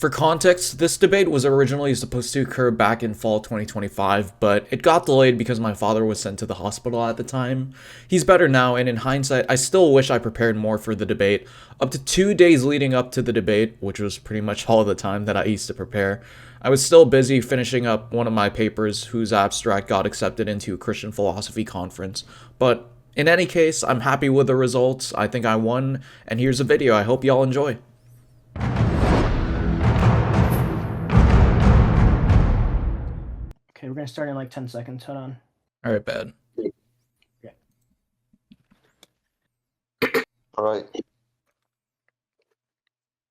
For context, this debate was originally supposed to occur back in fall 2025, but it got delayed because my father was sent to the hospital at the time. He's better now, and in hindsight, I still wish I prepared more for the debate. Up to 2 days leading up to the debate, which was pretty much all the time that I used to prepare, I was still busy finishing up one of my papers whose abstract got accepted into a Christian philosophy conference. But in any case, I'm happy with the results. I think I won, and here's a video I hope y'all enjoy. Okay, we're gonna start in like 10 seconds. Hold on. All right, bad. Yeah. All right.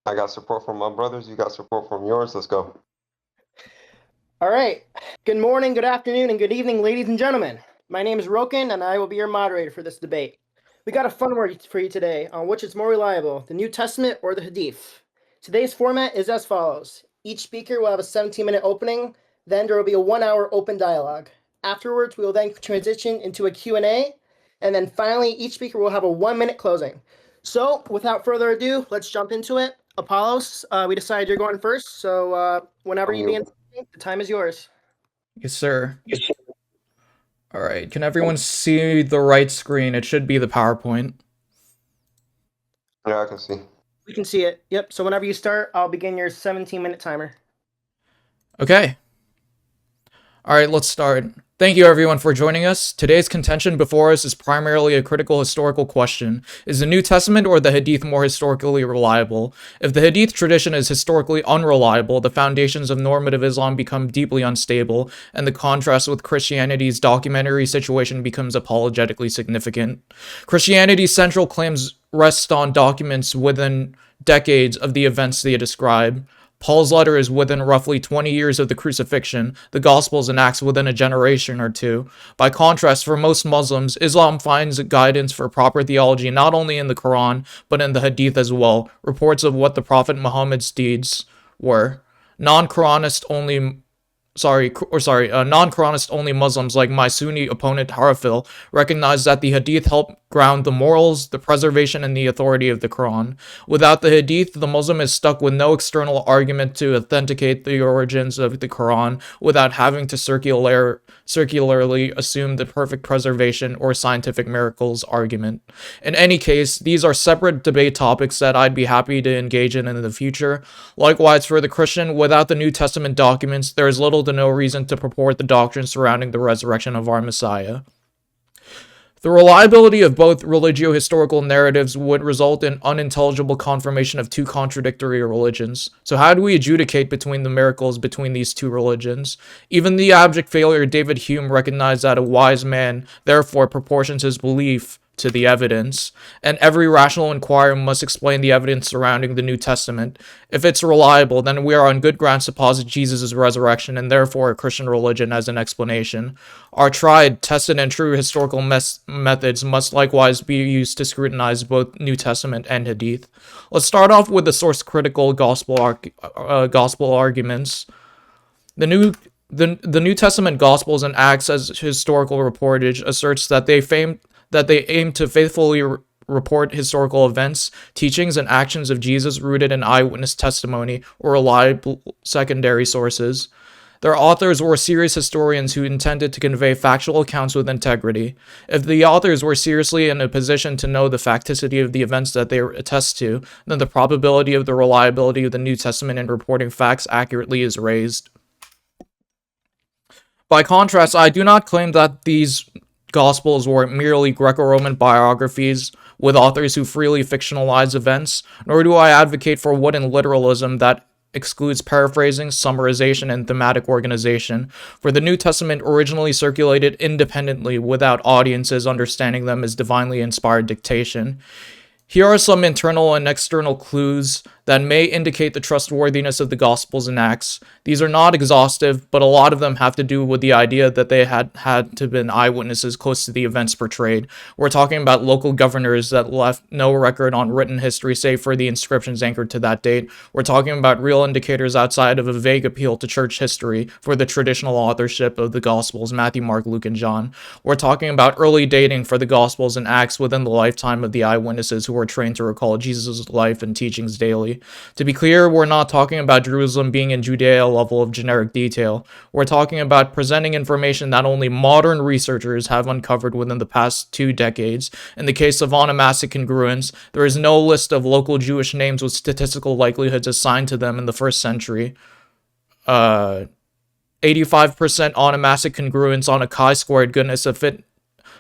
I got support from my brothers. You got support from yours. Let's go. All right. Good morning, good afternoon, and good evening, ladies and gentlemen. My name is Roken, and I will be your moderator for this debate. We got a fun word for you today on which is more reliable, the New Testament or the Hadith. Today's format is as follows. Each speaker will have a 17-minute opening. Then there will be a 1-hour open dialogue. Afterwards, we will then transition into a Q&A. And then finally, each speaker will have a 1-minute closing. So without further ado, let's jump into it. Apollos, we decided you're going first. So whenever you begin, the time is yours. Yes, sir. All right. Can everyone see the right screen? It should be the PowerPoint. Yeah, I can see. We can see it. Yep. So whenever you start, I'll begin your 17-minute timer. Okay. All right, let's start. Thank you everyone for joining us. Today's contention before us is primarily a critical historical question. Is the New Testament or the Hadith more historically reliable? If the Hadith tradition is historically unreliable, the foundations of normative Islam become deeply unstable, and the contrast with Christianity's documentary situation becomes apologetically significant. Christianity's central claims rest on documents within decades of the events they describe. Paul's letter is within roughly 20 years of the crucifixion, the Gospels and Acts within a generation or two. By contrast, for most Muslims, Islam finds guidance for proper theology not only in the Quran, but in the Hadith as well. Reports of what the Prophet Muhammad's deeds were. Non-Quranist only Muslims like my Sunni opponent Harafil recognize that the Hadith help ground the morals, the preservation, and the authority of the Quran. Without the Hadith, the Muslim is stuck with no external argument to authenticate the origins of the Quran without having to circularly assume the perfect preservation or scientific miracles argument. In any case, these are separate debate topics that I'd be happy to engage in the future. Likewise, for the Christian, without the New Testament documents, there is little to no reason to purport the doctrine surrounding the resurrection of our Messiah. The reliability of both religio-historical narratives would result in unintelligible confirmation of two contradictory religions. So how do we adjudicate between the miracles between these two religions? Even the abject failure David Hume recognized that a wise man therefore proportions his belief to the evidence, and every rational inquirer must explain the evidence surrounding the New Testament. If it's reliable, then we are on good grounds to posit Jesus' resurrection and therefore a Christian religion as an explanation. Our tried, tested, and true historical methods must likewise be used to scrutinize both New Testament and Hadith. Let's start off with the source-critical gospel arguments. The New Testament Gospels and Acts as historical reportage asserts that they aim to faithfully report historical events, teachings, and actions of Jesus rooted in eyewitness testimony or reliable secondary sources. Their authors were serious historians who intended to convey factual accounts with integrity. If the authors were seriously in a position to know the facticity of the events that they attest to, then the probability of the reliability of the New Testament in reporting facts accurately is raised. By contrast, I do not claim that these Gospels were merely Greco-Roman biographies with authors who freely fictionalize events, nor do I advocate for wooden literalism that excludes paraphrasing, summarization, and thematic organization, for the New Testament originally circulated independently without audiences understanding them as divinely inspired dictation. Here are some internal and external clues that may indicate the trustworthiness of the Gospels and Acts. These are not exhaustive, but a lot of them have to do with the idea that they had to have been eyewitnesses close to the events portrayed. We're talking about local governors that left no record on written history save for the inscriptions anchored to that date. We're talking about real indicators outside of a vague appeal to church history for the traditional authorship of the Gospels, Matthew, Mark, Luke, and John. We're talking about early dating for the Gospels and Acts within the lifetime of the eyewitnesses who were trained to recall Jesus' life and teachings daily. only. To be clear, we're not talking about Jerusalem being in Judea level of generic detail. We're talking about presenting information that only modern researchers have uncovered within the past 2 decades. In the case of onomastic congruence, there is no list of local Jewish names with statistical likelihoods assigned to them in the first century. 85% onomastic congruence on a chi-squared goodness of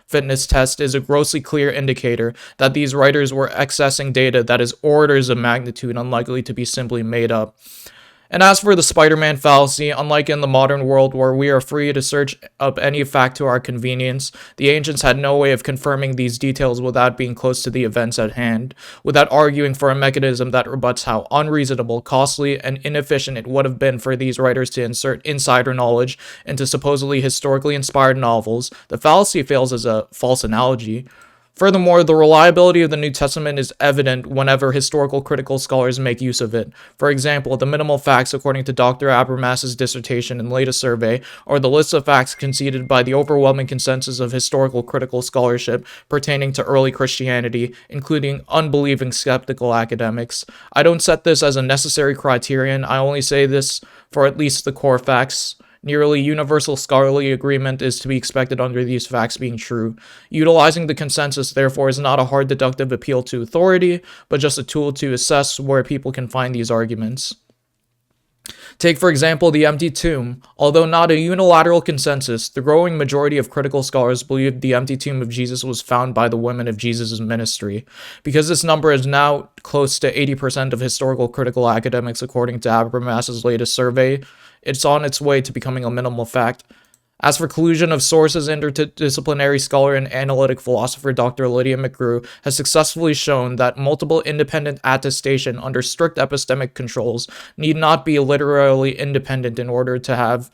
fitness test is a grossly clear indicator that these writers were accessing data that is orders of magnitude unlikely to be simply made up. And as for the Spider-Man fallacy, unlike in the modern world where we are free to search up any fact to our convenience, the ancients had no way of confirming these details without being close to the events at hand, without arguing for a mechanism that rebuts how unreasonable, costly, and inefficient it would have been for these writers to insert insider knowledge into supposedly historically inspired novels. The fallacy fails as a false analogy. Furthermore, the reliability of the New Testament is evident whenever historical critical scholars make use of it. For example, the minimal facts according to Dr. Habermas's dissertation and latest survey are the list of facts conceded by the overwhelming consensus of historical critical scholarship pertaining to early Christianity, including unbelieving skeptical academics. I don't set this as a necessary criterion, I only say this for at least the core facts. Nearly universal scholarly agreement is to be expected under these facts being true. Utilizing the consensus, therefore, is not a hard deductive appeal to authority, but just a tool to assess where people can find these arguments. Take, for example, the empty tomb. Although not a unilateral consensus, the growing majority of critical scholars believe the empty tomb of Jesus was found by the women of Jesus' ministry. Because this number is now close to 80% of historical critical academics according to Habermas's latest survey, it's on its way to becoming a minimal fact. As for collusion of sources, interdisciplinary scholar and analytic philosopher Dr. Lydia McGrew has successfully shown that multiple independent attestation under strict epistemic controls need not be literally independent in order to have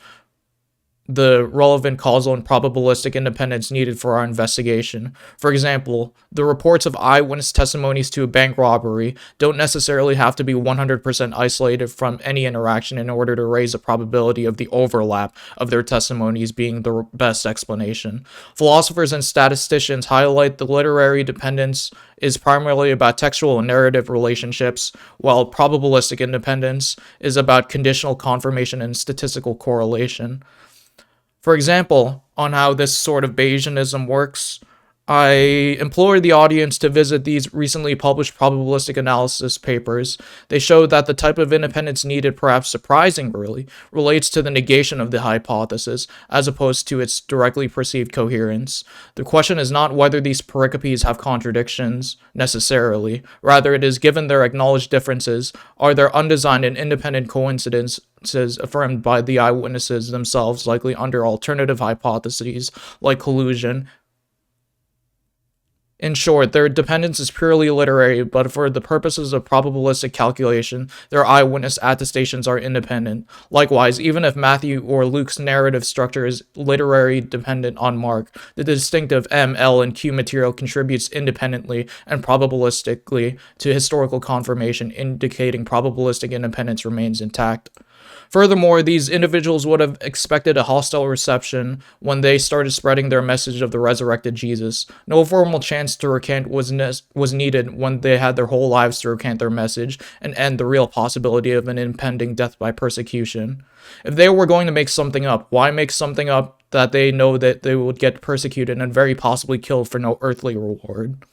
the relevant causal and probabilistic independence needed for our investigation. For example, the reports of eyewitness testimonies to a bank robbery don't necessarily have to be 100% isolated from any interaction in order to raise a probability of the overlap of their testimonies being the best explanation. Philosophers and statisticians highlight the literary dependence is primarily about textual and narrative relationships, while probabilistic independence is about conditional confirmation and statistical correlation. For example, on how this sort of Bayesianism works, I implore the audience to visit these recently published probabilistic analysis papers. They show that the type of independence needed, perhaps surprisingly, relates to the negation of the hypothesis, as opposed to its directly perceived coherence. The question is not whether these pericopes have contradictions, necessarily. Rather, it is, given their acknowledged differences, are there undesigned and independent coincidences affirmed by the eyewitnesses themselves, likely under alternative hypotheses, like collusion. In short, their dependence is purely literary, but for the purposes of probabilistic calculation, their eyewitness attestations are independent. Likewise, even if Matthew or Luke's narrative structure is literary dependent on Mark, the distinctive M, L, and Q material contributes independently and probabilistically to historical confirmation, indicating probabilistic independence remains intact. Furthermore, these individuals would have expected a hostile reception when they started spreading their message of the resurrected Jesus. No formal chance to recant was needed when they had their whole lives to recant their message and end the real possibility of an impending death by persecution. If they were going to make something up, why make something up that they know that they would get persecuted and very possibly killed for no earthly reward?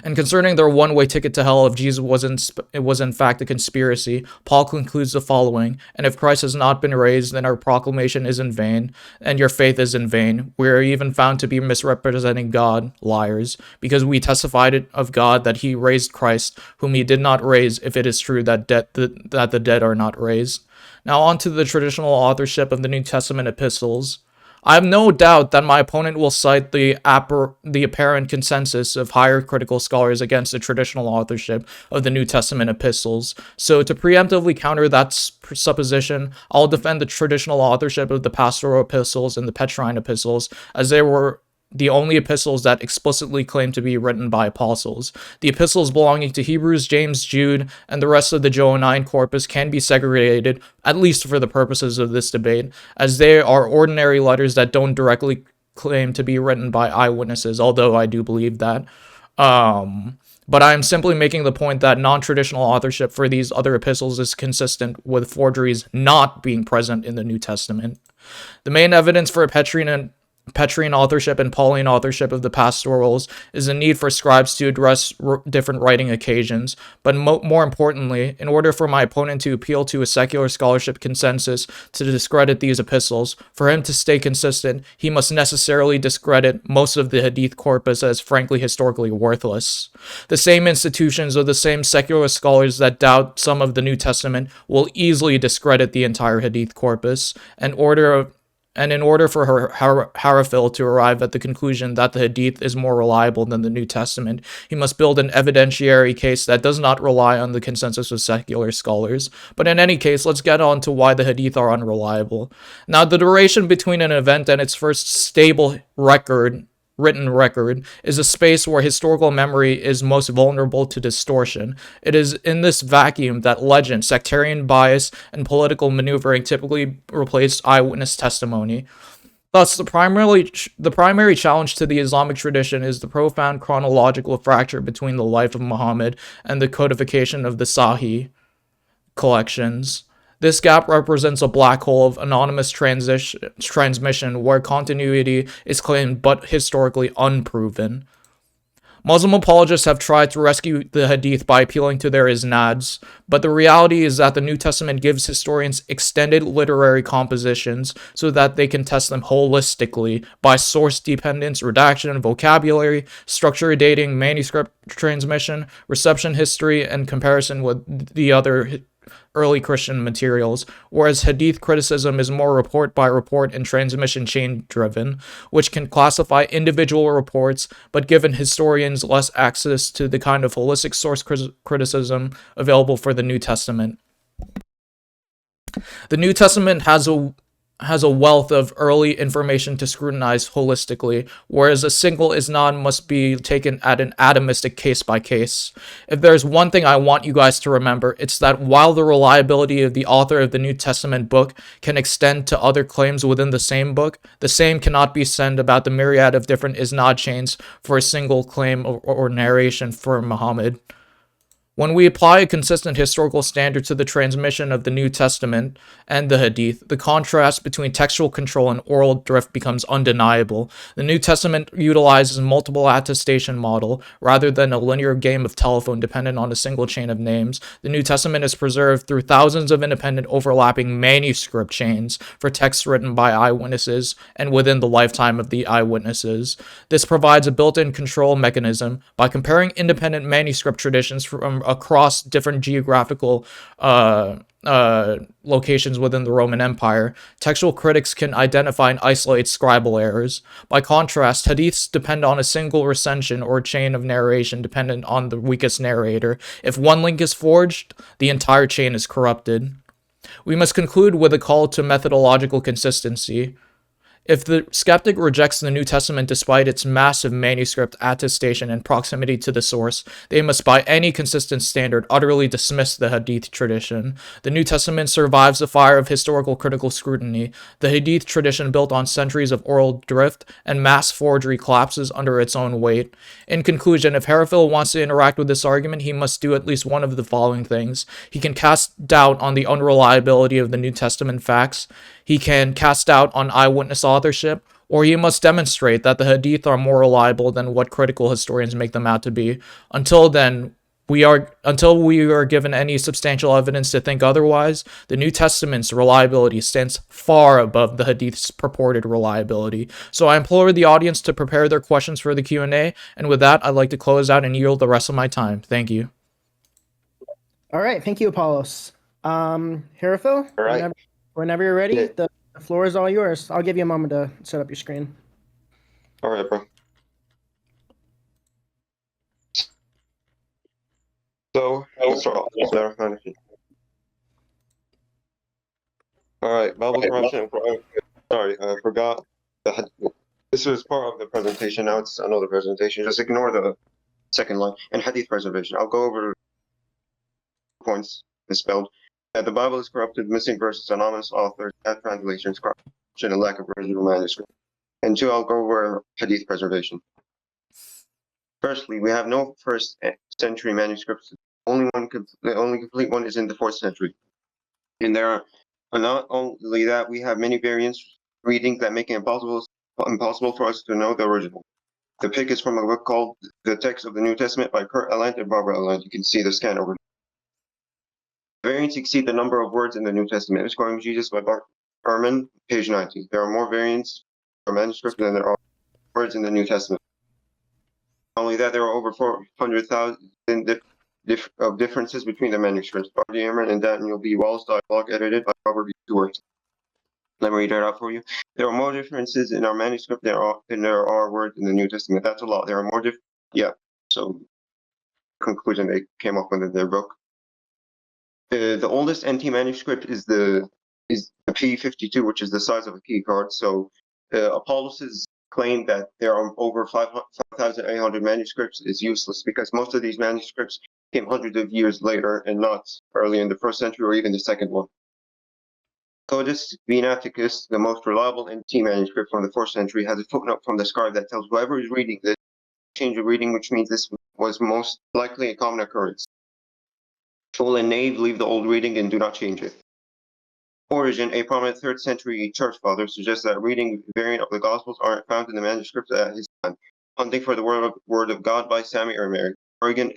And concerning their one-way ticket to hell, if Jesus was in fact a conspiracy, Paul concludes the following: and if Christ has not been raised, then our proclamation is in vain, and your faith is in vain. We are even found to be misrepresenting God, liars, because we testified of God that he raised Christ, whom he did not raise, if it is true that the dead are not raised. Now on to the traditional authorship of the New Testament epistles. I have no doubt that my opponent will cite the apparent consensus of higher critical scholars against the traditional authorship of the New Testament epistles. So to preemptively counter that supposition, I'll defend the traditional authorship of the pastoral epistles and the Petrine epistles, as they were the only epistles that explicitly claim to be written by apostles. The epistles belonging to Hebrews, James, Jude, and the rest of the Johannine corpus can be segregated, at least for the purposes of this debate, as they are ordinary letters that don't directly claim to be written by eyewitnesses, although I do believe that. But I am simply making the point that non-traditional authorship for these other epistles is consistent with forgeries not being present in the New Testament. The main evidence for Petrine authorship and Pauline authorship of the pastorals is the need for scribes to address different writing occasions, but more importantly, in order for my opponent to appeal to a secular scholarship consensus to discredit these epistles, for him to stay consistent, he must necessarily discredit most of the Hadith corpus as frankly historically worthless. The same institutions or the same secular scholars that doubt some of the New Testament will easily discredit the entire Hadith corpus, in order for Harafil to arrive at the conclusion that the Hadith is more reliable than the New Testament, he must build an evidentiary case that does not rely on the consensus of secular scholars. But in any case, let's get on to why the Hadith are unreliable. Now, the duration between an event and its first stable written record is a space where historical memory is most vulnerable to distortion. It is in this vacuum that legend, sectarian bias, and political maneuvering typically replace eyewitness testimony. Thus, the primary challenge to the Islamic tradition is the profound chronological fracture between the life of Muhammad and the codification of the Sahih collections. This gap represents a black hole of anonymous transmission where continuity is claimed but historically unproven. Muslim apologists have tried to rescue the Hadith by appealing to their isnads, but the reality is that the New Testament gives historians extended literary compositions so that they can test them holistically by source dependence, redaction, vocabulary, structure dating, manuscript transmission, reception history, and comparison with the other early Christian materials, whereas Hadith criticism is more report by report and transmission chain driven, which can classify individual reports, but given historians less access to the kind of holistic source criticism available for the New Testament. The New Testament has a wealth of early information to scrutinize holistically, whereas a single isnad must be taken at an atomistic case by case. If there's one thing I want you guys to remember, it's that while the reliability of the author of the New Testament book can extend to other claims within the same book, the same cannot be said about the myriad of different isnad chains for a single claim or narration for Muhammad. When we apply a consistent historical standard to the transmission of the New Testament and the Hadith, the contrast between textual control and oral drift becomes undeniable. The New Testament utilizes a multiple attestation model rather than a linear game of telephone dependent on a single chain of names. The New Testament is preserved through thousands of independent overlapping manuscript chains for texts written by eyewitnesses and within the lifetime of the eyewitnesses. This provides a built-in control mechanism by comparing independent manuscript traditions from across different geographical locations within the Roman Empire. Textual critics can identify and isolate scribal errors. By contrast, hadiths depend on a single recension or chain of narration dependent on the weakest narrator. If one link is forged, the entire chain is corrupted. We must conclude with a call to methodological consistency. If the skeptic rejects the New Testament despite its massive manuscript attestation and proximity to the source, they must by any consistent standard utterly dismiss the Hadith tradition. The New Testament survives the fire of historical critical scrutiny. The Hadith tradition, built on centuries of oral drift and mass forgery, collapses under its own weight. In conclusion, if Harafil wants to interact with this argument, he must do at least one of the following things. He can cast doubt on the unreliability of the New Testament facts. He can cast doubt on eyewitness authorship, or he must demonstrate that the Hadith are more reliable than what critical historians make them out to be. Until we are given any substantial evidence to think otherwise, the New Testament's reliability stands far above the Hadith's purported reliability. So I implore the audience to prepare their questions for the Q&A, and with that, I'd like to close out and yield the rest of my time. Thank you. All right, thank you, Apollos. Harafil, All right. whenever you're ready, Yeah. the floor is all yours. I'll give you a moment to set up your screen. All right, bro. So, let's start off. All right, Bible corruption. Sorry, I forgot. This was part of the presentation. Now it's another presentation. Just ignore the second line. And Hadith preservation. I'll go over points misspelled. The Bible is corrupted, missing verses, anonymous authors, bad translations, corruption, and lack of original manuscript. And two, I'll go over Hadith preservation. Firstly, we have no first century manuscripts. The only complete one is in the 4th century. And there are not only that, we have many variants readings that make it impossible for us to know the original. The pick is from a book called The Text of the New Testament by Kurt Aland and Barbara Aland. You can see the scan over. Variants exceed the number of words in the New Testament. Describing Jesus by Bart Ehrman, page 90. There are more variants for manuscript than there are words in the New Testament. Not only that, there are over 400,000 of differences between the manuscripts. Bart Ehrman and Daniel B. Wallace dialogue edited by Robert B. Stewart. Let me read that out for you. There are more differences in our manuscript than there are words in the New Testament. That's a lot. There are more So, conclusion they came up with in their book. The oldest NT manuscript is the P52, which is the size of a key card. So, Apollos' claim that there are over 5,800 manuscripts is useless because most of these manuscripts came hundreds of years later and not early in the 1st century or even the 2nd one. Codex Venaticus, the most reliable NT manuscript from the 4th century, has a footnote from the scribe that tells whoever is reading this change of reading, which means this was most likely a common occurrence. Fool and knave leave the old reading and do not change it. Origen, a prominent 3rd century church father, suggests that reading variant of the Gospels aren't found in the manuscripts at his time. Hunting for the word of God by Sammy or Mary. Origen,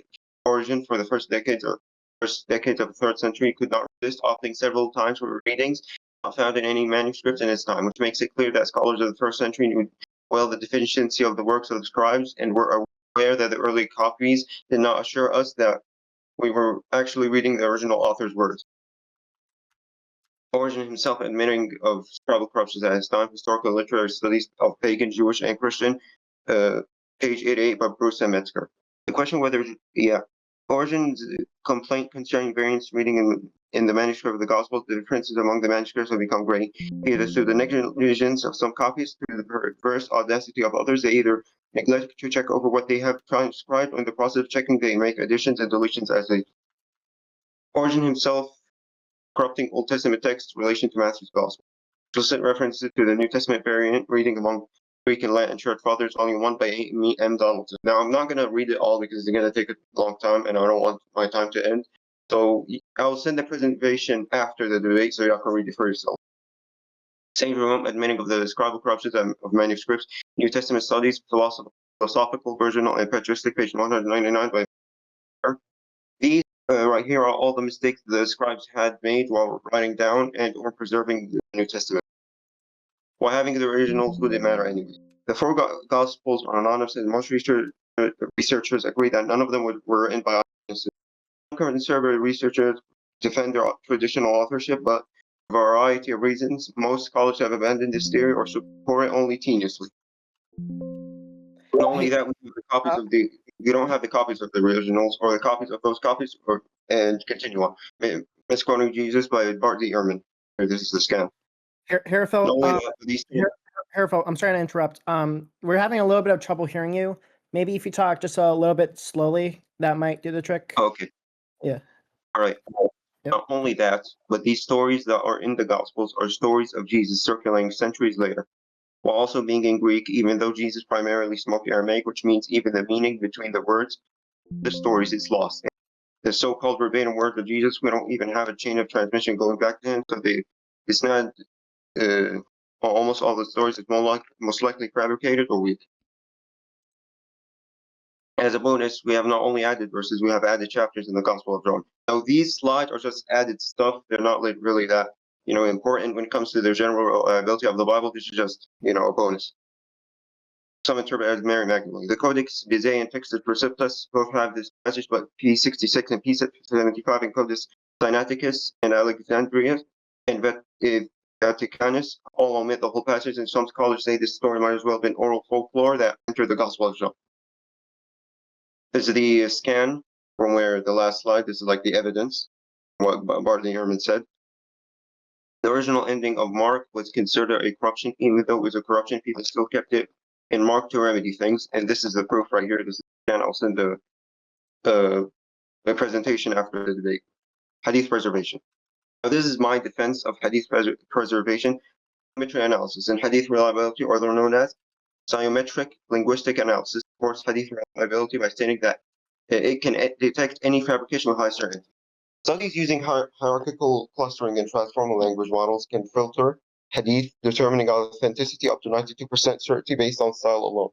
for the first decades of the 3rd century, could not resist opting several times for readings not found in any manuscripts in his time, which makes it clear that scholars of the 1st century knew well the deficiency of the works of the scribes and were aware that the early copies did not assure us that we were actually reading the original author's words. Origen himself admitting of scribal corruptions at his time, Historical and Literary Studies of Pagan, Jewish, and Christian, page 88 by Bruce and Metzger. The question whether, Origen's complaint concerning variants reading in the manuscript of the Gospels, the differences among the manuscripts have become great. Either through the negligence of some copies, through the perverse audacity of others, they either neglect to check over what they have transcribed, or in the process of checking, they make additions and deletions as they. Origen himself corrupting Old Testament texts in relation to Matthew's Gospel. Explicit references to the New Testament variant reading among Greek and Latin Church Fathers, Volume 1 by M. Donaldson. Now, I'm not going to read it all because it's going to take a long time and I don't want my time to end. So I'll send the presentation after the debate so y'all can read it for yourself. Saint Jerome admitting of the scribal corruptions of manuscripts, New Testament Studies, Philosophical, Virginal, and Patristic, page 199 by These right here are all the mistakes the scribes had made while writing down and or preserving the New Testament. While having the originals wouldn't matter anyway. The 4 Gospels are anonymous, and most researchers agree that none of them were written by eyewitnesses. Conservative researchers defend their traditional authorship, but for a variety of reasons, most scholars have abandoned this theory or support it only tenuously. Not only that, we have the copies of the. You don't have the copies of the originals or the copies of those copies, and continue on. Misquoting Jesus by Bart D. Ehrman. This is the scan. Harafil, I'm sorry to interrupt. We're having a little bit of trouble hearing you. Maybe if you talk just a little bit slowly, that might do the trick. Okay. Yeah. All right. Yep. Not only that, but these stories that are in the Gospels are stories of Jesus circulating centuries later, while also being in Greek, even though Jesus primarily spoke Aramaic, which means even the meaning between the words, the stories is lost. The so-called verbatim words of Jesus, we don't even have a chain of transmission going back to him, so it's not. Almost all the stories is most likely fabricated or weak. As a bonus, we have not only added verses, we have added chapters in the Gospel of John. Now, these slides are just added stuff. They're not really that, important when it comes to the general reliability of the Bible. This is just, a bonus. Some interpret as Mary Magdalene. The Codex Bizet and Textus Receptus both have this passage, but P66 and P75 in Codex Sinaiticus and Alexandria and Vaticanus all omit the whole passage, and some scholars say this story might as well have been oral folklore that entered the Gospel of John. This is the scan from where the last slide, this is like the evidence, what Bartley Herman said. The original ending of Mark was considered a corruption, even though it was a corruption, people still kept it in Mark to remedy things, and this is the proof right here. This is the scan. I'll send the presentation after the debate. Hadith preservation. Now, this is my defense of Hadith preservation. Symmetry analysis and Hadith reliability, or they're known as Symmetric linguistic analysis, supports Hadith reliability by stating that It can detect any fabrication with high certainty. Studies using hierarchical clustering and transformer language models can filter hadith, determining authenticity up to 92% certainty based on style alone.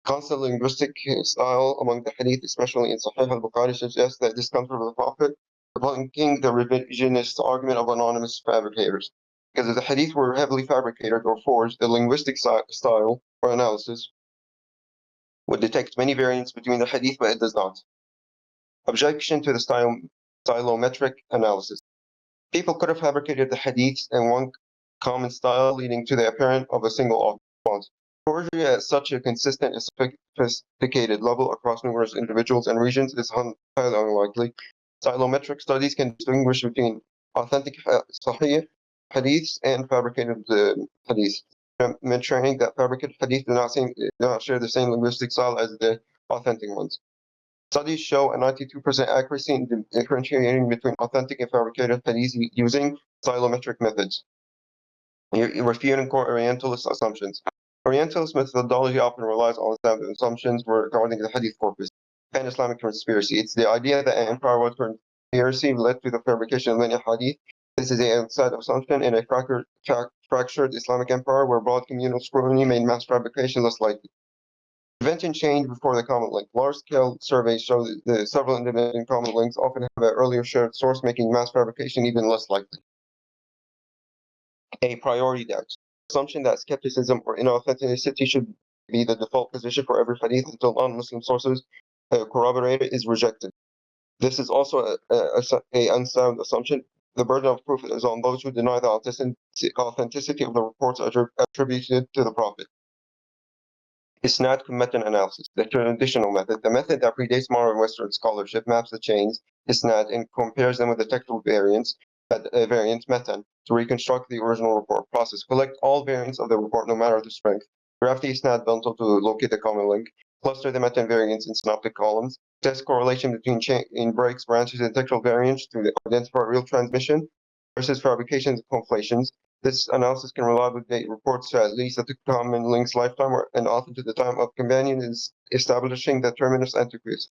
Constant linguistic style among the hadith, especially in Sahih al-Bukhari, suggests that discomfort with the Prophet, debunking the revisionist argument of anonymous fabricators. Because if the hadith were heavily fabricated or forged, the linguistic style or analysis would detect many variants between the hadith, but it does not. Objection to the stylometric analysis. People could have fabricated the hadiths in one common style, leading to the appearance of a single font. Forgery at such a consistent and sophisticated level across numerous individuals and regions is highly unlikely. Stylometric studies can distinguish between authentic Sahih hadiths and fabricated hadiths, demonstrating that fabricated hadiths do not share the same linguistic style as the authentic ones. Studies show a 92% accuracy in differentiating between authentic and fabricated hadiths using stylometric methods. Refuting Orientalist assumptions. Orientalist methodology often relies on Islamic assumptions regarding the hadith corpus and Islamic conspiracy. It's the idea that an empire-wide conspiracy led to the fabrication of many hadith. This is an outside assumption in a fractured Islamic empire where broad communal scrutiny made mass fabrication less likely. Prevention change before the comment link. Large-scale surveys show that several independent comment links often have an earlier shared source, making mass fabrication even less likely. A priority doubt. Assumption that skepticism or inauthenticity should be the default position for every hadith until non-Muslim sources corroborate it is rejected. This is also a unsound assumption. The burden of proof is on those who deny the authenticity of the reports attributed to the Prophet. Isnad method analysis, the traditional method, the method that predates modern Western scholarship, maps the chains, isnad, and compares them with the textual variants method to reconstruct the original report process. Collect all variants of the report, no matter the strength. Graph the isnad bundle to locate the common link. Cluster the meta variants in synoptic columns. Test correlation between chain breaks, branches, and textual variants to identify real transmission versus fabrications and conflations. This analysis can reliably date reports to at least the common link's lifetime and often to the time of companion is establishing the terminus antiquus.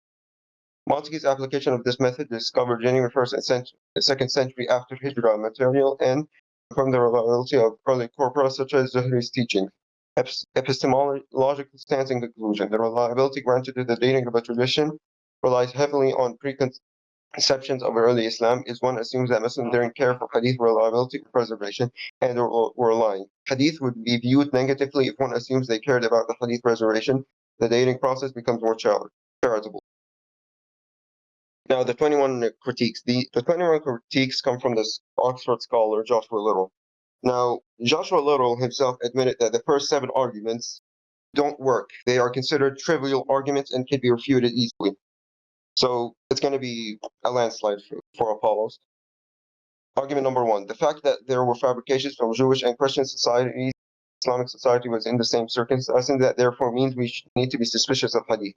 Montague's application of this method discovered January 1st and 2nd century after Hijrah material and confirmed the reliability of early corpora such as Zuhri's teaching. Epistemological stance and conclusion. The reliability granted to the dating of a tradition relies heavily on preconceptions of early Islam, is one assumes that Muslims didn't care for hadith reliability or preservation and were lying. Hadith would be viewed negatively if one assumes they cared about the hadith preservation. The dating process becomes more charitable. Now, the 21 critiques. The 21 critiques come from this Oxford scholar, Joshua Little. Now, Joshua Little himself admitted that the first 7 arguments don't work. They are considered trivial arguments and can be refuted easily. So it's going to be a landslide for Apollos. Argument number 1. The fact that there were fabrications from Jewish and Christian societies, Islamic society was in the same circumstances, that therefore means we need to be suspicious of hadith.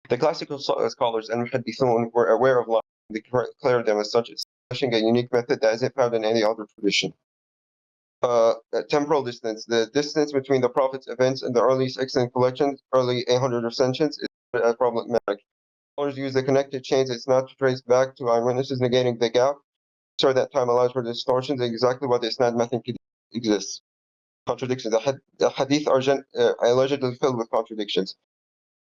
The classical scholars and muhaddithun were aware of lying. They declared them as such, establishing a unique method that isn't found in any other tradition. Temporal distance. The distance between the Prophet's events and the early extant collections, early 800 recensions, is problematic. Scholars use the connected chains. It's not to trace back to eyewitnesses, negating the gap. So that time allows for distortions, exactly what the isnad method exists. Contradictions. The hadith are allegedly filled with contradictions.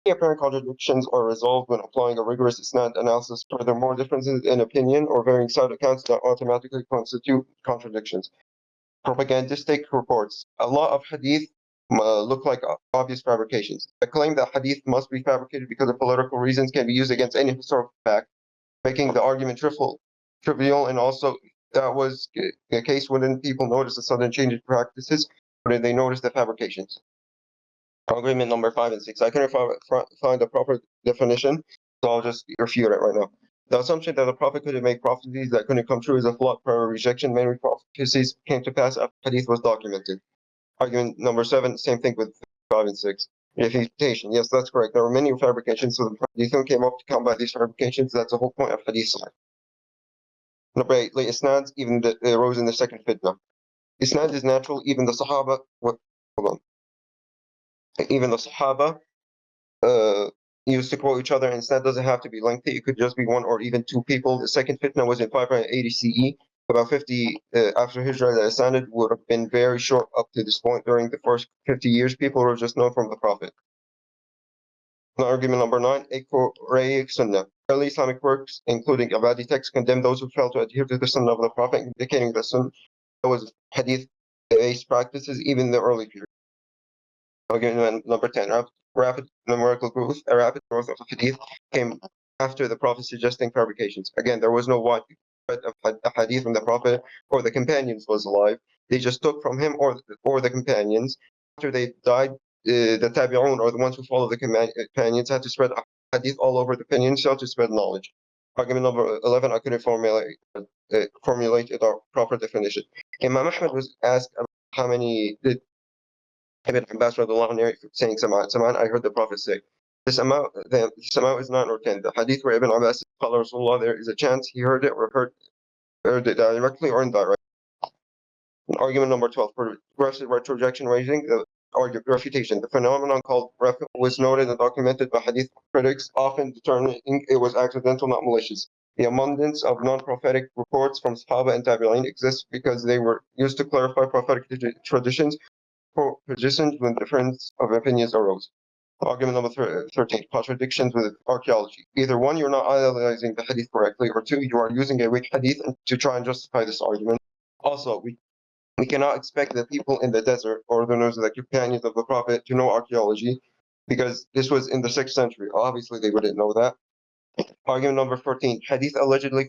Any apparent contradictions are resolved when applying a rigorous isnad analysis. Furthermore, differences in opinion or varying side accounts do not automatically constitute contradictions. Propagandistic reports. A lot of hadith look like obvious fabrications. The claim that hadith must be fabricated because of political reasons can be used against any historical fact, making the argument trivial, and also that was the case when people notice a sudden change in practices, or did they notice the fabrications? Argument number 5 and 6. I couldn't find a proper definition, so I'll just refute it right now. The assumption that the Prophet could make prophecies that couldn't come true is a flawed prior rejection. Many prophecies came to pass after hadith was documented. Argument number 7, same thing with 5 and 6. Refutation. Yes, that's correct. There were many fabrications, so the hadith came up to combat these fabrications. That's the whole point of hadith. Number 8, late isnads even rose in the second fitna. Isnad is natural, even the Sahaba, even the Sahaba used to quote each other, and isnnad doesn't have to be lengthy. It could just be one or even two people. The second fitna was in 580 CE. About 50 after Hijrah, the isnad would have been very short up to this point. During the first 50 years, people were just known from the Prophet. Argument number 9, Quraysh Sunnah. Early Islamic works, including Abadi texts, condemn those who failed to adhere to the Sunnah of the Prophet, indicating that Sunnah was Hadith-based practices even in the early period. Argument number 10, rapid numerical growth. A rapid growth of Hadith came after the Prophet suggesting fabrications. Again, there was no widespread of Hadith from the Prophet or the companions was alive. They just took from him or the companions. After they died, the tabi'un, or the ones who follow the companions, had to spread hadith all over the peninsula to spread knowledge. Argument number 11, I couldn't formulate a proper definition. Imam Ahmad was asked how many did Ibn Abbas narrate saying Saman, I heard the Prophet say. This amount is 9 or 10. The hadith where Ibn Abbas said, Rasulullah, there is a chance he heard it or heard it directly or indirectly. Argument number 12, retrojection raising, refutation. The phenomenon called Rafil was noted and documented by hadith critics, often determining it was accidental, not malicious. The abundance of non-prophetic reports from Sahaba and Tabi'in exists because they were used to clarify prophetic traditions when difference of opinions arose. Argument number 13, contradictions with archaeology. Either one, you're not analyzing the hadith correctly, or two, you are using a weak hadith to try and justify this argument. Also, we cannot expect the people in the desert or the companions of the Prophet to know archaeology because this was in the 6th century. Obviously, they wouldn't know that. Argument number 14, hadith allegedly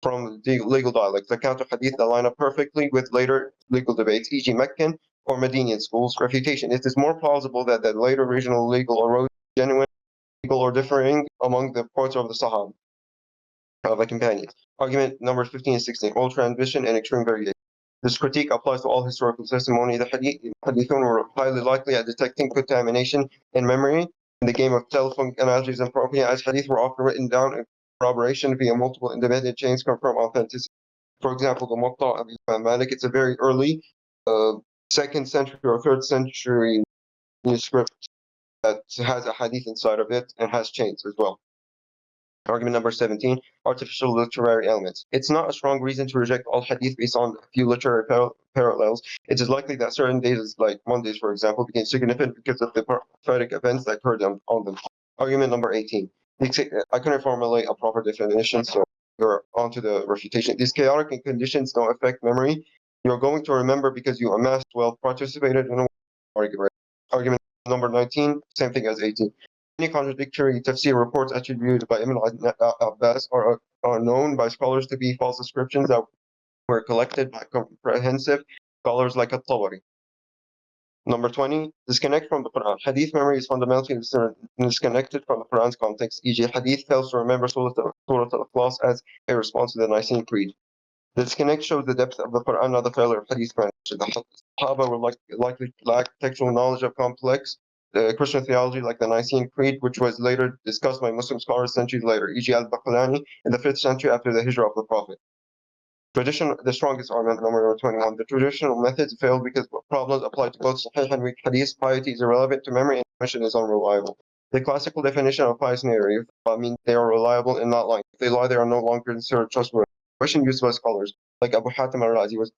from the legal dialects. The account of hadith that line up perfectly with later legal debates, e.g. Meccan or Medinian schools. Refutation. It is more plausible that the later regional legal arose genuine legal or differing among the reports of the Sahaba, of the companions. Argument number 15 and 16, all transmission and extreme variation. This critique applies to all historical testimony. The hadithun were highly likely at detecting contamination in memory. In the game of telephone analogies and propaganda, as hadith were often written down in corroboration via multiple independent chains confirm authenticity. For example, the Muwatta of Imam Malik, it's a very early 2nd century or 3rd century manuscript that has a hadith inside of it and has chains as well. Argument number 17, artificial literary elements. It's not a strong reason to reject all hadith based on a few literary parallels. It is likely that certain days, like Mondays, for example, became significant because of the prophetic events that occurred on them. Argument number 18. I couldn't formulate a proper definition, so you're onto the refutation. These chaotic conditions don't affect memory. You're going to remember because you amassed wealth, participated in a argument. Argument number 19, same thing as 18. Many contradictory tafsir reports attributed by Ibn Abbas are known by scholars to be false descriptions that were collected by comprehensive scholars like At-Tabari. Number 20, disconnect from the Quran. Hadith memory is fundamentally disconnected from the Quran's context, e.g. Hadith fails to remember Surah Al-Ikhlas as a response to the Nicene Creed. The disconnect shows the depth of the Quran, not the failure of Hadith branch. The Sahaba were likely lack textual knowledge of complex Christian theology like the Nicene Creed, which was later discussed by Muslim scholars centuries later, e.g. Al-Baqlani in the 5th century after the Hijrah of the Prophet. The strongest argument, number 21. The traditional methods failed because problems applied to both Sahih and weak Hadith. Piety is irrelevant to memory and mission is unreliable. The classical definition of pious narrative means they are reliable and not lying. If they lie, they are no longer considered trustworthy. Question used by scholars like Abu Hatim al-Razi was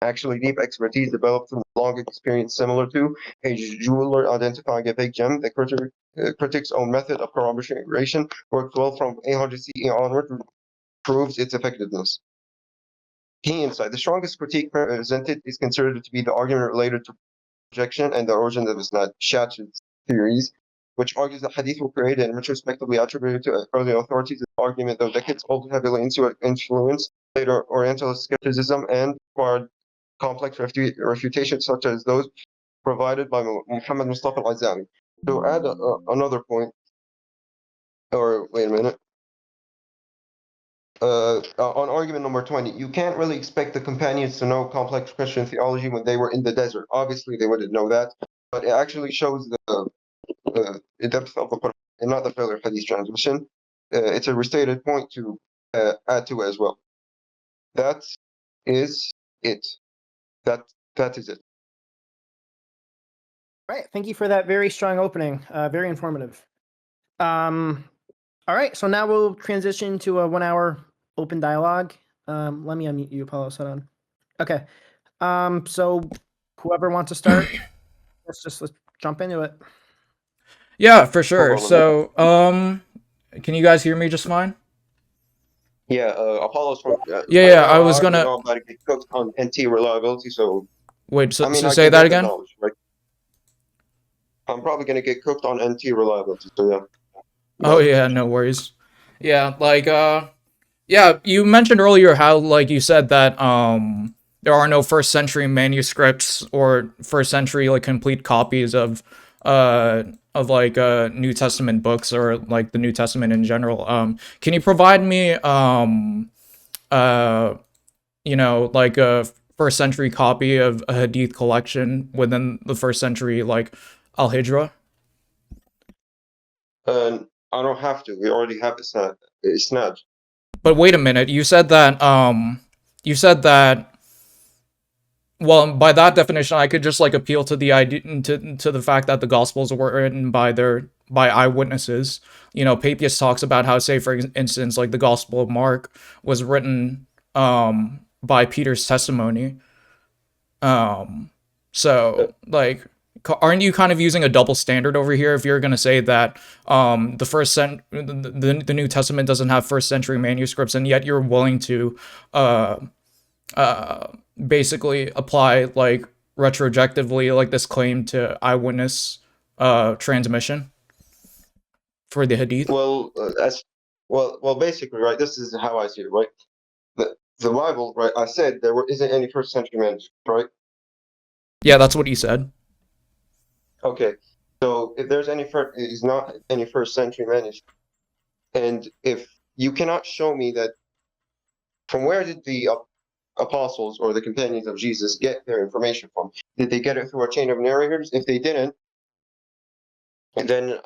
actually deep expertise developed from long experience similar to a jeweler identifying a big gem. The critic's own method of corroboration worked well from 800 CE onward, proves its effectiveness. Key insight. The strongest critique presented is considered to be the argument related to projection and the origin of isnad, Shat's theories, which argues that hadith were created and retrospectively attributed to early authorities. The argument of decades old heavily influenced later Oriental skepticism and required complex refutations such as those provided by Muhammad Mustafa al-Azami. To add another point, or wait a minute, on argument number 20, you can't really expect the companions to know complex Christian theology when they were in the desert. Obviously, they wouldn't know that, but it actually shows the depth of the Quran and not the failure of hadith transmission. It's a restated point to add to as well. That is it. That is it. Right. Thank you for that very strong opening. Very informative. All right, so now we'll transition to a 1 hour open dialogue. Let me unmute you, Apollo. Hold on. Okay. So whoever wants to start, let's jump into it. Yeah, for sure. Hold on a minute. So, can you guys hear me just fine? Yeah, Apollo's from. Yeah, Right yeah, now, I I was already gonna know I'm about to get cooked on NT reliability, so wait. So, I mean, so I say can that get the again. knowledge, right? I'm probably gonna get cooked on NT reliability, so yeah. Oh But yeah, no worries. Yeah, yeah, you mentioned earlier how like you said that there are no first century manuscripts or first century like complete copies uh New Testament books or like the New Testament in general. Can you provide me uh like a first century copy of a Hadith collection within the first century like Al Hijra? I don't have to. We already have isnad. But wait a minute, you said that well, by that definition, I could just like appeal to the idea to the fact that the Gospels were written by eyewitnesses. You know, Papias talks about how, say, for instance, like the Gospel of Mark was written by Peter's testimony. Um, Uh, so like, aren't you kind of using a double standard over here if you're gonna say that the New Testament doesn't have first century manuscripts, and yet you're willing to uh uh, basically apply like retroactively like this claim to eyewitness transmission for the hadith. well, as well, basically, right. This is how I see it, right? The Bible, right? I said isn't any first century manuscript, right? Yeah, that's what he said. Okay, so if there's is not any first century manuscript, and if you cannot show me that, from where did the apostles or the companions of Jesus get their information from? Did they get it through a chain of narrators? If they didn't, then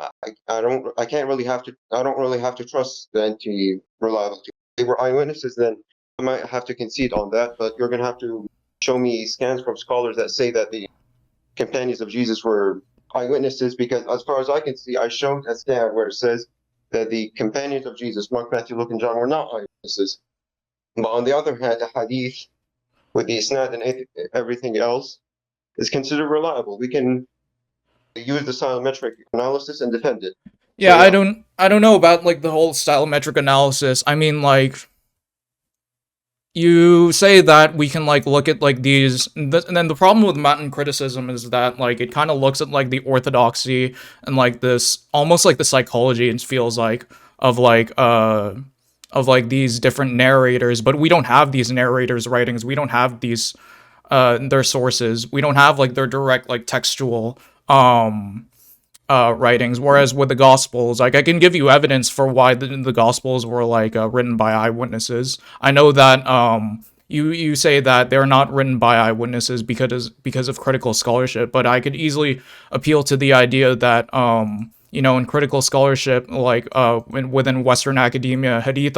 I can't really have to I don't really have to trust the NT reliability. If they were eyewitnesses, then I might have to concede on that, but you're gonna have to show me scans from scholars that say that the companions of Jesus were eyewitnesses, because as far as I can see, I showed a scan where it says that the companions of Jesus, Mark, Matthew, Luke, and John, were not eyewitnesses. But on the other hand, the hadith with the isnad and everything else is considered reliable. We can use the scientometric analysis and defend it. So Yeah, yeah. I don't know about like the whole stylometric analysis. I mean, like you say that we can like look at like and then the problem with Mountain criticism is that like it kind of looks at like the orthodoxy and like this almost like the psychology it feels like of like these different narrators, but we don't have these narrators writings, we don't have these their sources, we don't have like their direct like textual writings. Whereas with the Gospels, like I can give you evidence for why the Gospels were like written by eyewitnesses. I know that you say that they're not written by eyewitnesses because of critical scholarship, but I could easily appeal to the idea that in critical scholarship, like within Western academia, hadith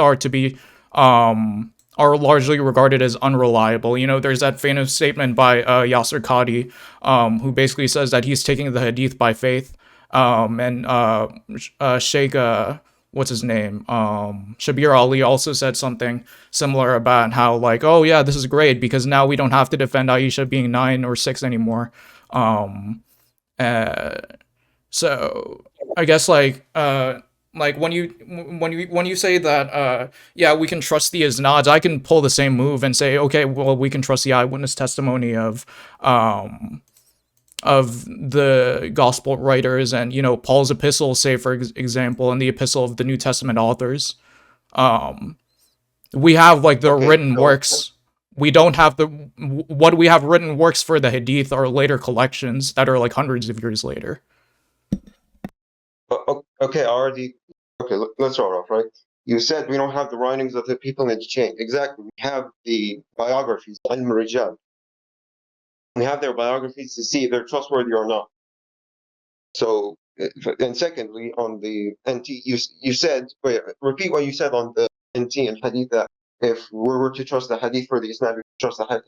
are largely regarded as unreliable. You know, there's that famous statement by Yasser Qadi, who basically says that he's taking the hadith by faith. And Sheikh, what's his name? Shabir Ali also said something similar about how, like, oh yeah, this is great because now we don't have to defend Aisha being 9 or 6 anymore. Um, uh, so I guess like when you say that yeah, we can trust the isnads, I can pull the same move and say, okay, well, we can trust the eyewitness testimony of the gospel writers and Paul's epistles, say for example, and the epistle of the New Testament authors. We have like the Okay. written So works. We don't have what we have written works for the Hadith are later collections that are like hundreds of years later. okay, already. Okay, let's start off, right? You said we don't have the writings of the people in the chain. Exactly. We have the biographies, al-Marijal. We have their biographies to see if they're trustworthy or not. So, and secondly, on the NT, you said, wait, repeat what you said on the NT and Hadith, that if we were to trust the Hadith for the Islam, we trust the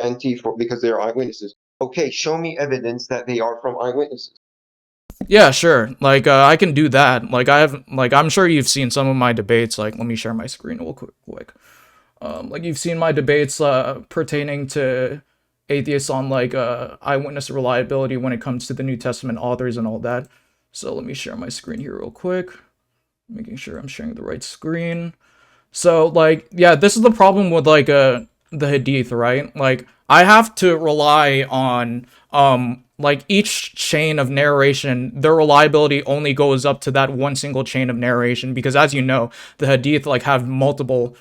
NT because they are eyewitnesses. Okay, show me evidence that they are from eyewitnesses. Yeah, sure. Like, I can do that. Like, I'm sure you've seen some of my debates. Like, let me share my screen real quick. Like, you've seen my debates pertaining to atheists on like eyewitness reliability when it comes to the New Testament authors and all that. So let me share my screen here real quick, making sure I'm sharing the right screen. So like, yeah, this is the problem with like the Hadith, right? Like, I have to rely on like each chain of narration. Their reliability only goes up to that one single chain of narration, because as you know, the Hadith like have multiple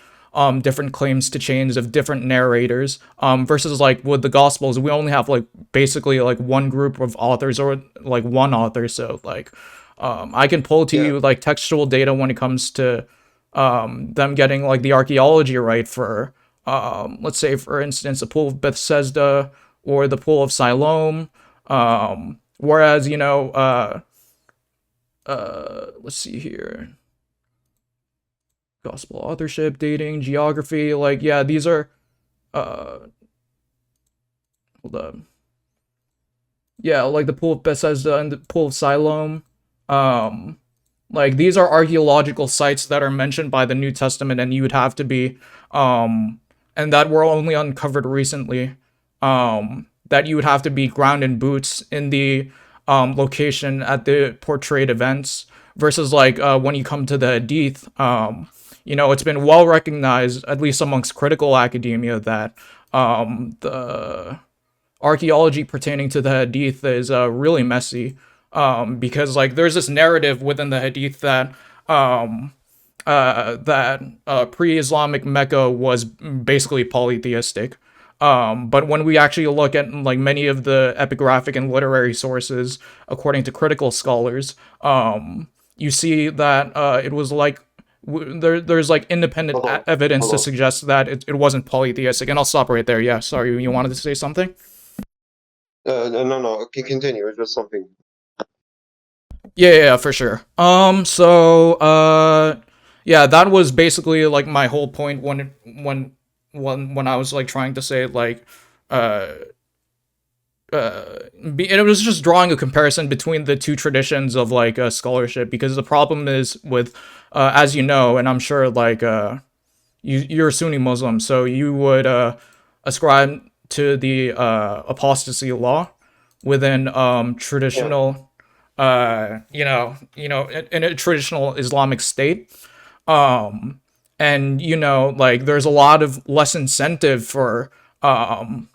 different claims to chains of different narrators, versus like with the Gospels we only have like basically like one group of authors, or like one author. So like, I can pull to Yeah. you like textual data when it comes to them getting like the archaeology right for, let's say for instance, the pool of Bethesda or the pool of Siloam. Whereas, you know, let's see here, gospel authorship, dating, geography, like, yeah, these are, uh, hold up. Yeah, like the pool of Bethesda and the pool of Siloam. Um, like these are archaeological sites that are mentioned by the New Testament, and you would have to be, and that were only uncovered recently. That you would have to be ground in boots in the location at the portrayed events, versus like when you come to the Hadith, you know, it's been well recognized, at least amongst critical academia, that the archaeology pertaining to the Hadith is really messy, because like there's this narrative within the Hadith that pre-Islamic Mecca was basically polytheistic. But when we actually look at like many of the epigraphic and literary sources, according to critical scholars, you see that it was like there's like independent Hold on. evidence to Hold on. suggest that it wasn't polytheistic. And I'll stop right there. Yeah, sorry, you wanted to say something? No. Continue. It's just something. Yeah, for sure. Yeah, that was basically like my whole point when I was like trying to say like, uh, and it was just drawing a comparison between the two traditions of like scholarship, because the problem is with, as you know, and I'm sure like you're a Sunni Muslim, so you would ascribe to the apostasy law within Yeah. traditional, in a traditional Islamic state. um and you know, like there's a lot of less incentive for um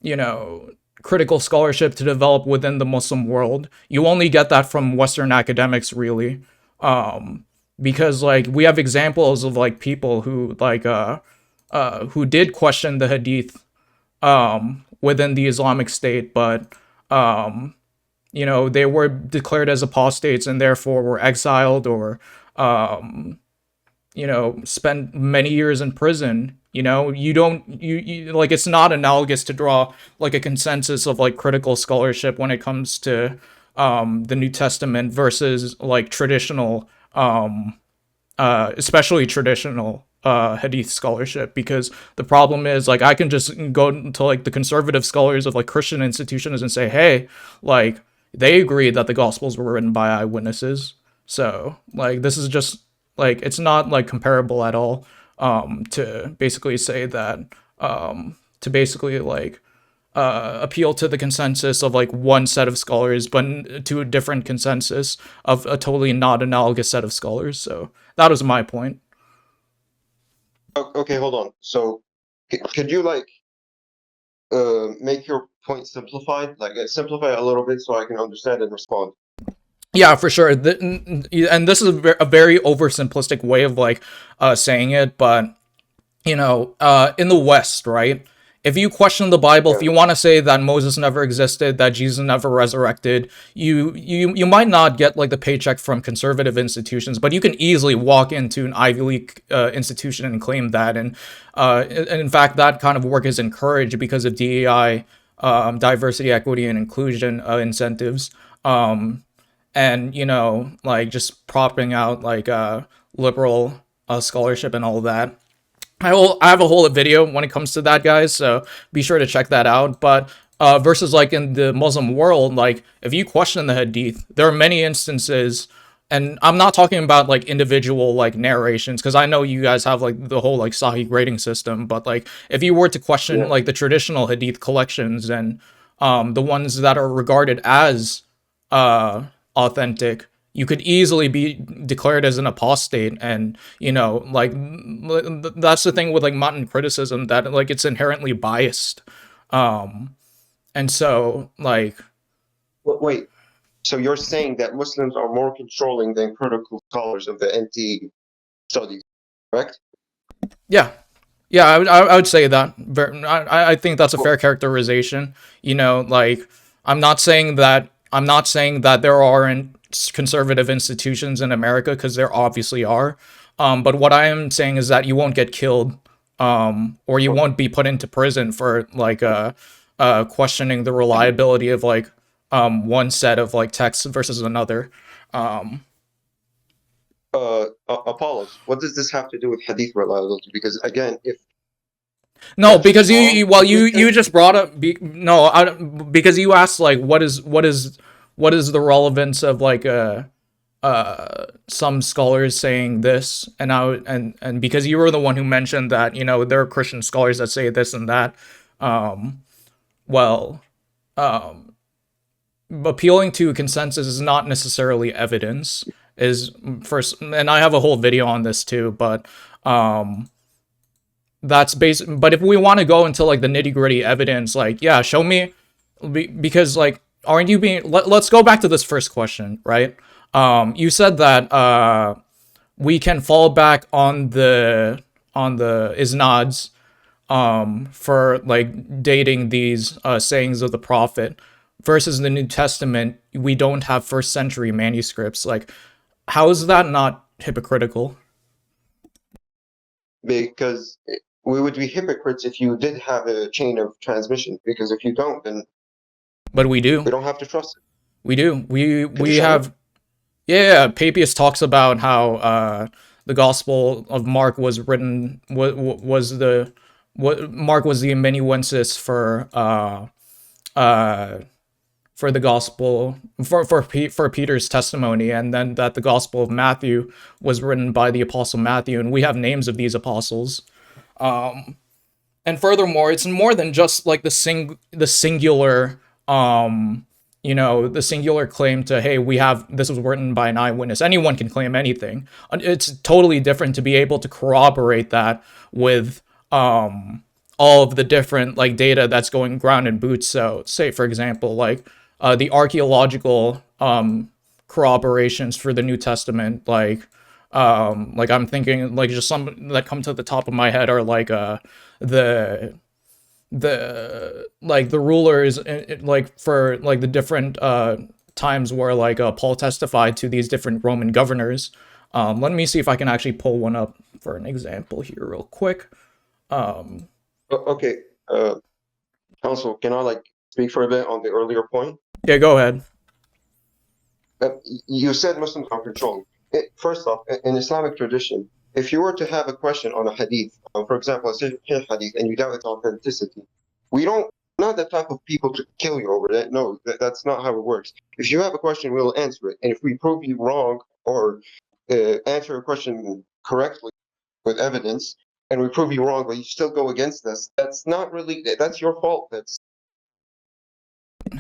you know, critical scholarship to develop within the Muslim world. You only get that from Western academics, really. um because like we have examples of like people who did question the Hadith within the Islamic State, but you know, they were declared as apostates and therefore were exiled, or you know, spent many years in prison. You know, you like, it's not analogous to draw like a consensus of like critical scholarship when it comes to the New Testament versus like traditional, especially traditional Hadith scholarship. Because the problem is like I can just go to like the conservative scholars of like Christian institutions and say, hey, like they agree that the Gospels were written by eyewitnesses. So like this is just like, it's not like comparable at all, to basically say that, to basically like appeal to the consensus of like one set of scholars, but to a different consensus of a totally not analogous set of scholars. So that was my point. Okay, hold on. So, could you like make your point simplified? Like simplify it a little bit so I can understand and respond. Yeah, for sure. And this is a very oversimplistic way of like saying it, but you know, in the West, right? If you question the Bible, if Yeah. you want to say that Moses never existed, that Jesus never resurrected, you might not get like the paycheck from conservative institutions, but you can easily walk into an Ivy League institution and claim that. And in fact, that kind of work is encouraged because of DEI, diversity, equity, and inclusion incentives. And you know, like just propping out like liberal scholarship and all that. I have a whole video when it comes to that, guys, so be sure to check that out. But versus like in the Muslim world, like if you question the hadith, there are many instances, and I'm not talking about like individual like narrations, because I know you guys have like the whole like Sahih grading system, but like if you were to question Yeah. like the traditional hadith collections and the ones that are regarded as authentic, you could easily be declared as an apostate. And you know, like that's the thing with like modern criticism, that like it's inherently biased. And so like Wait. So you're saying that Muslims are more controlling than critical scholars of the NT studies, correct? yeah, yeah, I would say that. I think that's a fair Well, characterization. You know, like I'm not saying that there aren't conservative institutions in America, because there obviously are. But what I am saying is that you won't get killed, or you won't be put into prison for like questioning the reliability of like one set of like texts versus another. Um, Apollos, what does this have to do with hadith reliability? Because again, if No, that's because wrong, well, then we you can. just brought up no, because you asked like what is the relevance of like some scholars saying this, and and because you were the one who mentioned that, you know, there are Christian scholars that say this and that. um well, um appealing to consensus is not necessarily evidence, is first, and I have a whole video on this too, but um that's basic. But if we want to go into like the nitty gritty evidence, like, yeah, show me, because like, aren't you being? Let's go back to this first question, right? You said that we can fall back on the isnads for like dating these sayings of the prophet, versus the New Testament. We don't have first century manuscripts. Like, how is that not hypocritical? Because we would be hypocrites if you did have a chain of transmission. Because if you don't, then But we we do. don't have to trust it. We do. Could you We show me? have. Yeah, Papias talks about how the Gospel of Mark was written, was the what Mark was the amanuensis uh for the gospel, for Peter's testimony, and then that the Gospel of Matthew was written by the apostle Matthew, and we have names of these apostles. And furthermore, it's more than just like the singular, you know, the singular claim to, hey, we have, this was written by an eyewitness. Anyone can claim anything. It's totally different to be able to corroborate that with all of the different like data that's going ground and boots. So say for example, like the archaeological corroborations for the New Testament, like I'm thinking like just some that come to the top of my head are like the like the rulers, like for like the different times where like Paul testified to these different Roman governors. Let me see if I can actually pull one up for an example here real quick. Okay, counsel, can I like speak for a bit on the earlier point? Yeah, go ahead. You said Muslims are controlling. First off, in Islamic tradition, if you were to have a question on a hadith, for example, a Sahih hadith, and you doubt its authenticity, we don't, not the type of people to kill you over that. No, that's not how it works. If you have a question, we'll answer it. And if we prove you wrong or answer a question correctly with evidence, and we prove you wrong, but you still go against us, that's not really, that's your fault. That's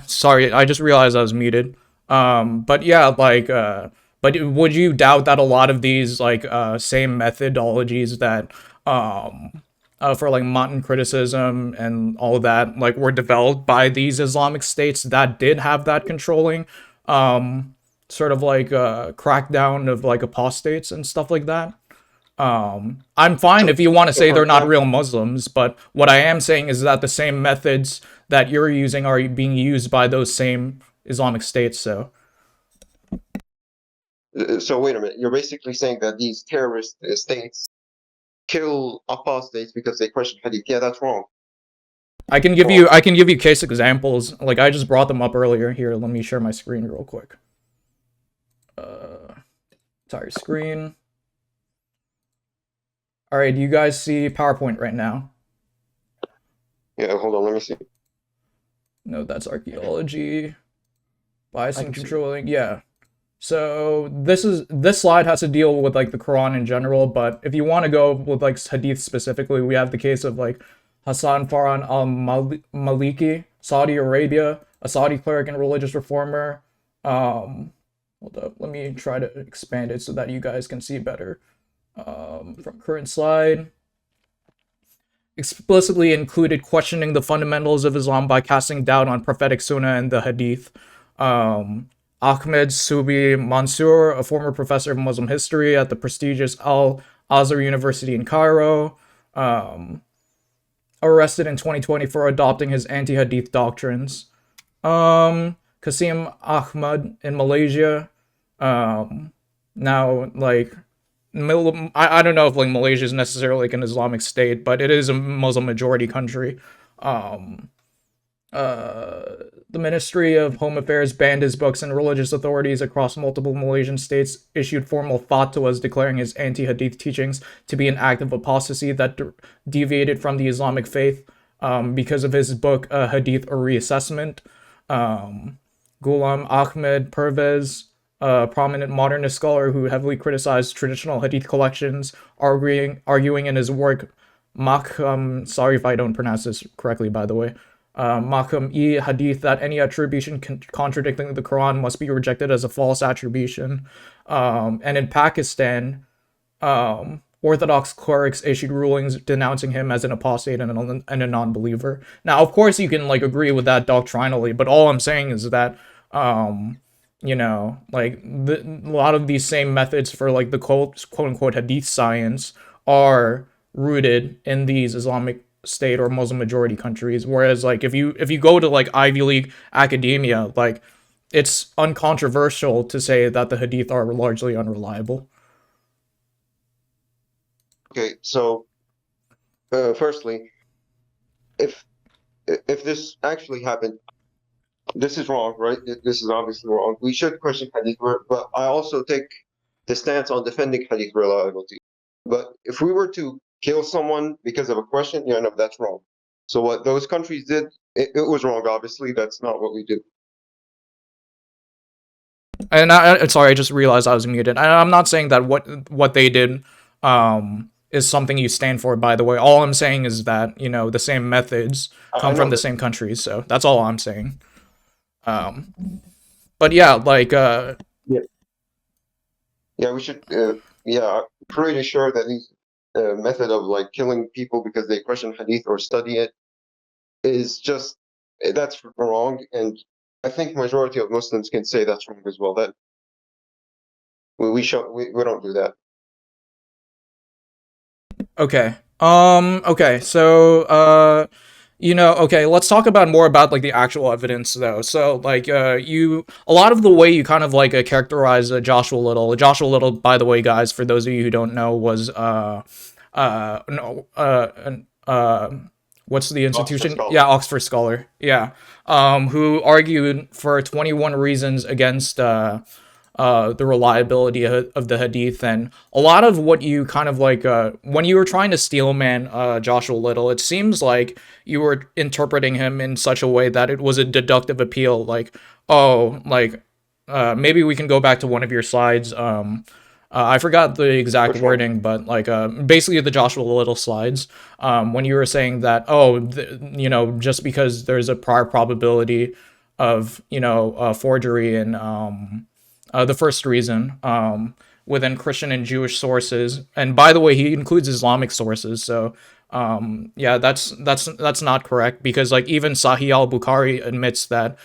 Sorry, I just realized I was muted. But yeah, like, but would you doubt that a lot of these like same methodologies that for like modern criticism and all of that, like, were developed by these Islamic states that did have that controlling sort of like crackdown of like apostates and stuff like that? I'm fine so, if you want to so say for they're not real example, Muslims, but what I am saying is that the same methods that you're using are being used by those same Islamic states. So so wait a minute, you're basically saying that these terrorist states kill apostates because they question hadith. Yeah, that's wrong. Wrong. I can give you case examples. Like I just brought them up earlier. Here, let me share my screen real quick. Sorry, screen. All right, do you guys see PowerPoint right now? Yeah, hold on, let me see. No, that's archaeology. Bias I and can see. controlling. Yeah. So this slide has to deal with like the Quran in general, but if you want to go with like Hadith specifically, we have the case of like Hassan Farhan al-Maliki, Saudi Arabia, a Saudi cleric and religious reformer. Hold up, let me try to expand it so that you guys can see better. From current slide, explicitly included questioning the fundamentals of Islam by casting doubt on prophetic sunnah and the hadith. Ahmed Subi Mansour, a former professor of Muslim history at the prestigious Al Azhar University in Cairo, arrested in 2020 for adopting his anti hadith doctrines. Qasim Ahmad in Malaysia. Now, like, I don't know if like Malaysia is necessarily like an Islamic state, but it is a Muslim majority country. The Ministry of Home Affairs banned his books, and religious authorities across multiple Malaysian states issued formal fatwas declaring his anti-Hadith teachings to be an act of apostasy that deviated from the Islamic faith because of his book, Hadith, a Reassessment. Ghulam Ahmed Pervez, a prominent modernist scholar who heavily criticized traditional Hadith collections, arguing in his work, sorry if I don't pronounce this correctly, by the way, Mahkam-e Hadith, that any attribution contradicting the Quran must be rejected as a false attribution. And in Pakistan, Orthodox clerics issued rulings denouncing him as an apostate and a non-believer. Now, of course, you can like agree with that doctrinally, but all I'm saying is that, you know, like a lot of these same methods for like the quote unquote Hadith science are rooted in these Islamic state or Muslim majority countries. Whereas like if you go to like Ivy League academia, like it's uncontroversial to say that the Hadith are largely unreliable. Okay, so firstly, if this actually happened, this is wrong, right? This is obviously wrong. We should question Hadith, but I also take the stance on defending Hadith reliability. But if we were to kill someone because of a question, yeah, no, that's wrong. So what those countries did, it was wrong. Obviously, that's not what we do. And sorry, I just realized I was muted. I'm not saying that what they did is something you stand for, by the way. All I'm saying is that, you know, the same methods come from the same countries, so that's all I'm saying. But yeah, like yeah, we should yeah, I'm pretty sure that these method of like killing people because they question Hadith or study it is just that's wrong, and I think majority of Muslims can say that's wrong as well. That we don't do that. okay. Okay, so you know, okay, let's talk about more about like the actual evidence though. So like a lot of the way you kind of like characterize Joshua Little, by the way, guys, for those of you who don't know, was no what's the institution? Yeah, Oxford Scholar. Yeah. Who argued for 21 reasons against the reliability of the hadith. And a lot of what you kind of like when you were trying to steelman Joshua Little, it seems like you were interpreting him in such a way that it was a deductive appeal, like, oh, like maybe we can go back to one of your slides. I forgot the exact wording, but like basically the Joshua Little slides, when you were saying that, oh, you know, just because there's a prior probability of, you know, forgery and the first reason within Christian and Jewish sources, and by the way, he includes Islamic sources. So yeah, that's not correct, because like even Sahih al-Bukhari admits that,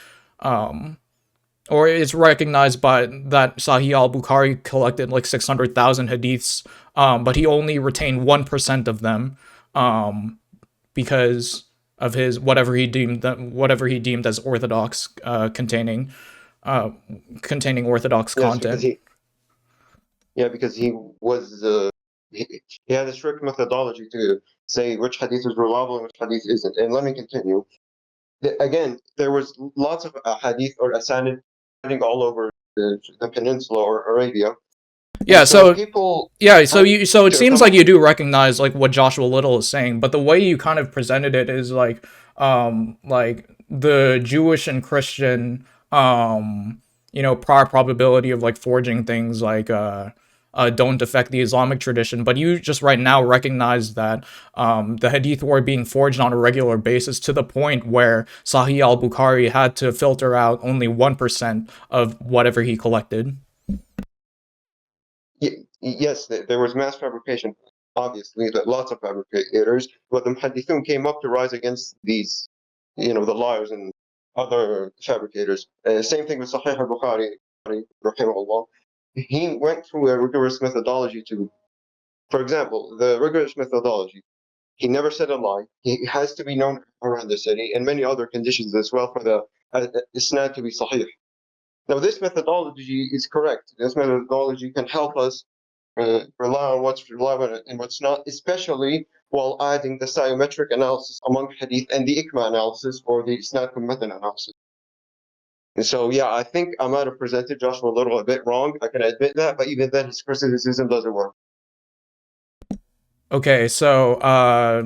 or it's recognized by that Sahih al-Bukhari collected like 600,000 hadiths, but he only retained 1% of them because of his whatever he deemed as orthodox, containing orthodox content. Because he was he had a strict methodology to say which hadith is reliable and which hadith isn't. And let me continue. Again, there was lots of hadith or asanid all over the peninsula or Arabia. Yeah, And so so people yeah, so have so it to seems come like up. you do recognize like what Joshua Little is saying, but the way you kind of presented it is like the Jewish and Christian prior probability of like forging things like don't affect the Islamic tradition, but you just right now recognize that the Hadith were being forged on a regular basis to the point where Sahih al-Bukhari had to filter out only 1% of whatever he collected. Yes, there was mass fabrication. Obviously, that lots of fabricators, but the Muhaddithun came up to rise against these, the liars and other fabricators. Same thing with Sahih al-Bukhari, rahimahullah. He went through a rigorous methodology to, for example, the rigorous methodology. He never said a lie. He has to be known around the city, and many other conditions as well for the isnad to be sahih. Now, this methodology is correct. This methodology can help us rely on what's relevant and what's not, especially while adding the styrometric analysis among hadith and the ikma analysis or the isnad method analysis. And so, yeah, I think I might have presented Joshua a little bit wrong. I can admit that, but even then, his criticism doesn't work. Okay, so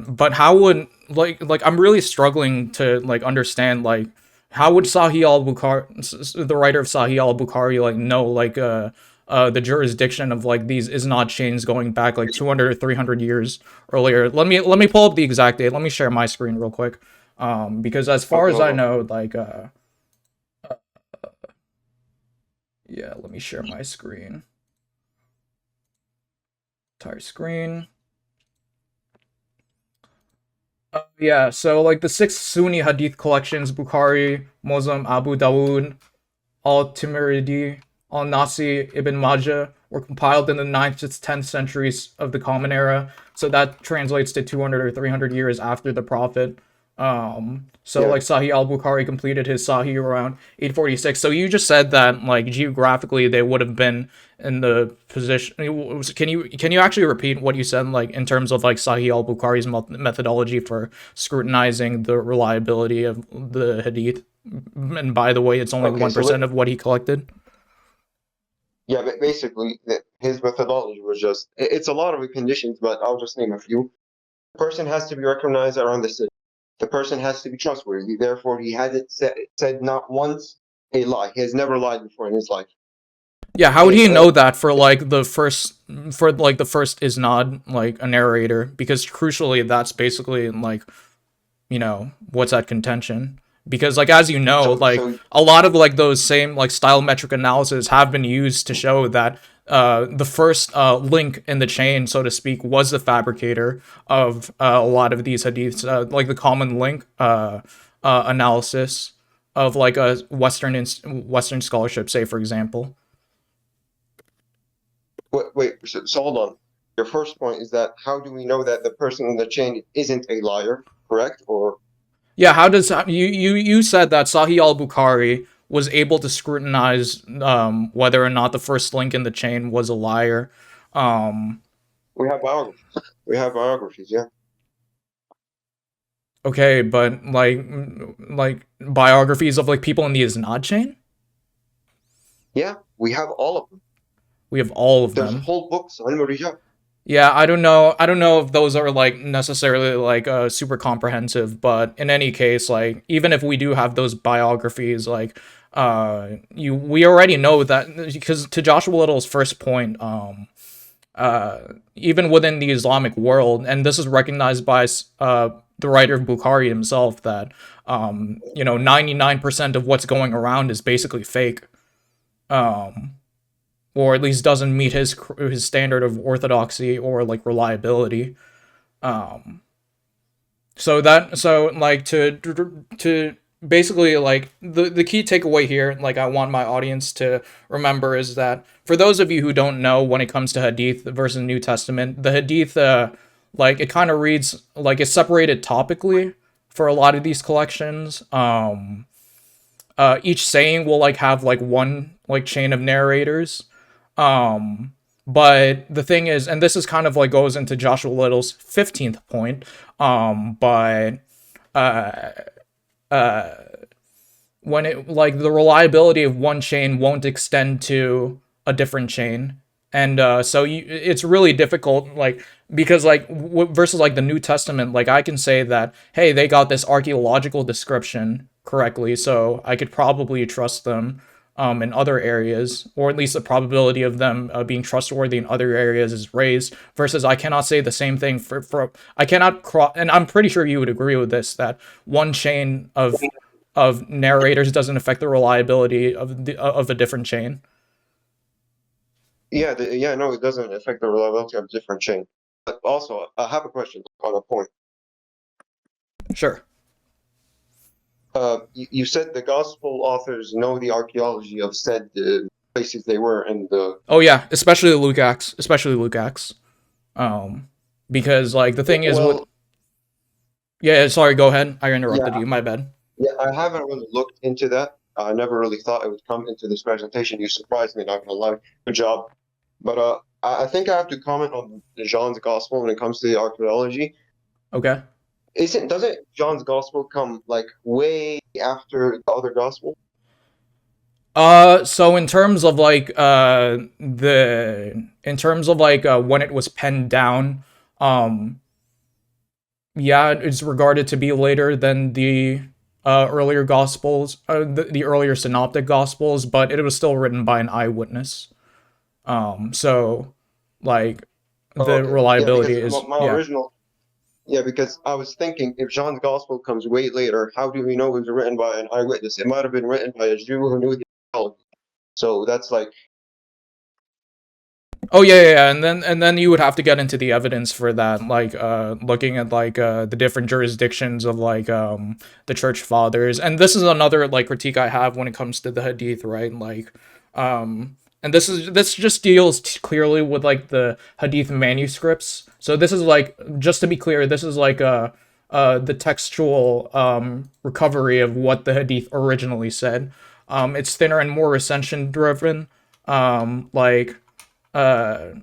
but how would like I'm really struggling to like understand like how would Sahih al-Bukhari, the writer of Sahih al-Bukhari, like know like the jurisdiction of like these isnad chains going back like 200 or 300 years earlier. Let me pull up the exact date. Let me share my screen real quick. Because as far Okay, as hold I on. know, like yeah, let me share my screen. Entire screen. Yeah, so like the six Sunni Hadith collections, Bukhari, Muslim, Abu Dawud, Al-Timiridi, Al-Nasi, Ibn Majah, were compiled in the 9th to 10th centuries of the Common Era. So that translates to 200 or 300 years after the Prophet. So Yeah. like Sahih al-Bukhari completed his Sahih around 846. So you just said that like geographically they would have been in the position. Can you actually repeat what you said like in terms of like Sahih al-Bukhari's methodology for scrutinizing the reliability of the Hadith? And by the way, it's only Okay, so 1% of what he collected. yeah, but basically, his methodology was just, it's a lot of conditions, but I'll just name a few. The person has to be recognized around the city. The person has to be trustworthy. Therefore, he hasn't said not once a lie. He has never lied before in his life. Yeah, how would Okay, he know that for like the first is not like a narrator? Because crucially, that's basically like what's at contention. Because like as you know, so like so a lot of like those same like style metric analysis have been used to show that the first link in the chain, so to speak, was the fabricator of a lot of these hadiths, like the common link analysis of like a Western scholarship, say for example. so hold on. Your first point is that how do we know that the person in the chain isn't a liar, correct? Or Yeah, how does you said that Sahih al-Bukhari was able to scrutinize whether or not the first link in the chain was a liar. Um, we have biographies. We have biographies, yeah. okay, but like biographies of like people in the Isnad chain, Yeah, we have all of them. we have all of There's them. whole books on Rijal. Yeah, I don't know. I don't know if those are like necessarily like super comprehensive, but in any case, like even if we do have those biographies, like we already know that because to Joshua Little's first point, even within the Islamic world, and this is recognized by the writer of Bukhari himself, that 99% of what's going around is basically fake, or at least doesn't meet his standard of orthodoxy or like reliability. So like to basically like the key takeaway here, like I want my audience to remember, is that for those of you who don't know, when it comes to Hadith versus New Testament, the Hadith like it kind of reads like it's separated topically for a lot of these collections. Each saying will like have like one like chain of narrators. But the thing is, and this is kind of like goes into Joshua Little's 15th point, but when it like the reliability of one chain won't extend to a different chain, And so it's really difficult, like, because like versus like the New Testament, like I can say that, hey, they got this archaeological description correctly, so I could probably trust them in other areas, or at least the probability of them being trustworthy in other areas is raised. Versus I cannot say the same thing for I cannot cross, and I'm pretty sure you would agree with this, that one chain of narrators doesn't affect the reliability of a different chain. Yeah, no, it doesn't affect the reliability of different chain. But also, I have a question on a point. Sure. You said the gospel authors know the archaeology of said places they were in the. Oh yeah, especially Luke Acts, because like the thing is with Well, yeah, sorry, go ahead. I interrupted yeah, you. My bad. yeah, I haven't really looked into that. I never really thought it would come into this presentation. You surprised me, not gonna lie. Good job. But I think I have to comment on Jean's gospel when it comes to the archaeology. Okay. Doesn't John's gospel come like way after the other gospel? So in terms of like the in terms of like when it was penned down, um yeah, it's regarded to be later than the earlier gospels, the earlier synoptic gospels, but it was still written by an eyewitness. So like Oh, the okay. Yeah, because reliability is my yeah. original. Yeah, because I was thinking if John's gospel comes way later, how do we know it was written by an eyewitness? It might have been written by a Jew who knew the archaeology. So that's like, Oh yeah, yeah, yeah, and then you would have to get into the evidence for that, like looking at like the different jurisdictions of like the church fathers. And this is another like critique I have when it comes to the Hadith, right? Like and this just deals clearly with like the Hadith manuscripts. So this is like, just to be clear, this is like the textual recovery of what the Hadith originally said. It's thinner and more recension driven. Like uh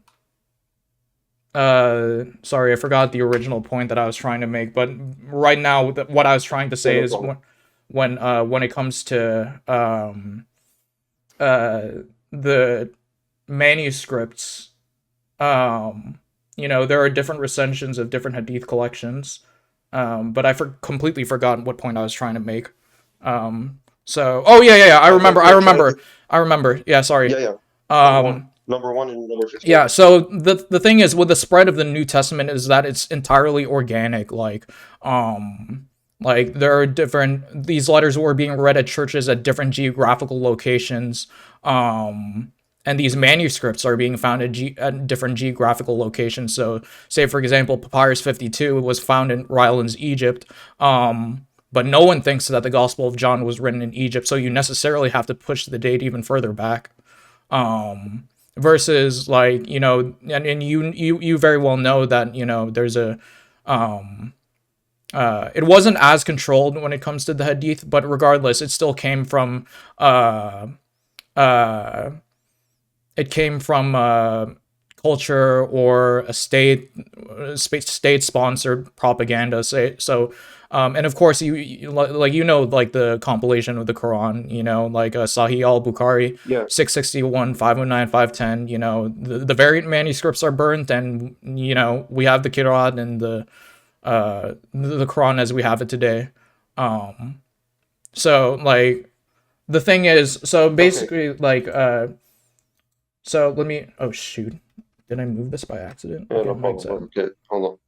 sorry, I forgot the original point that I was trying to make, but right now what I was trying to yeah, say no is problem. when it comes to uh the manuscripts, there are different recensions of different hadith collections. But completely forgotten what point I was trying to make. So oh yeah, yeah, yeah, I I remember, think I you're trying remember, to, I remember. Yeah, sorry. yeah, yeah. Um Number one and number 15. Yeah, so the thing is with the spread of the New Testament is that it's entirely organic. Like there are different, these letters were being read at churches at different geographical locations. And these manuscripts are being found at different geographical locations. So, say for example, Papyrus 52 was found in Rylands, Egypt. But no one thinks that the Gospel of John was written in Egypt, so you necessarily have to push the date even further back. Versus like, and you very well know that, there's a it wasn't as controlled when it comes to the hadith, but regardless it still came from uh it came from culture or a state sponsored propaganda, say. So and of course like, like the compilation of the Quran, like Sahih al-Bukhari, Yeah. 661, 509, 510. The variant manuscripts are burnt, and we have the Quran and the Quran as we have it today. So like the thing is, so Okay. basically like so let me. Oh shoot! Did I move this by accident? Yeah, Okay, no Mike problem. said Okay, hold on.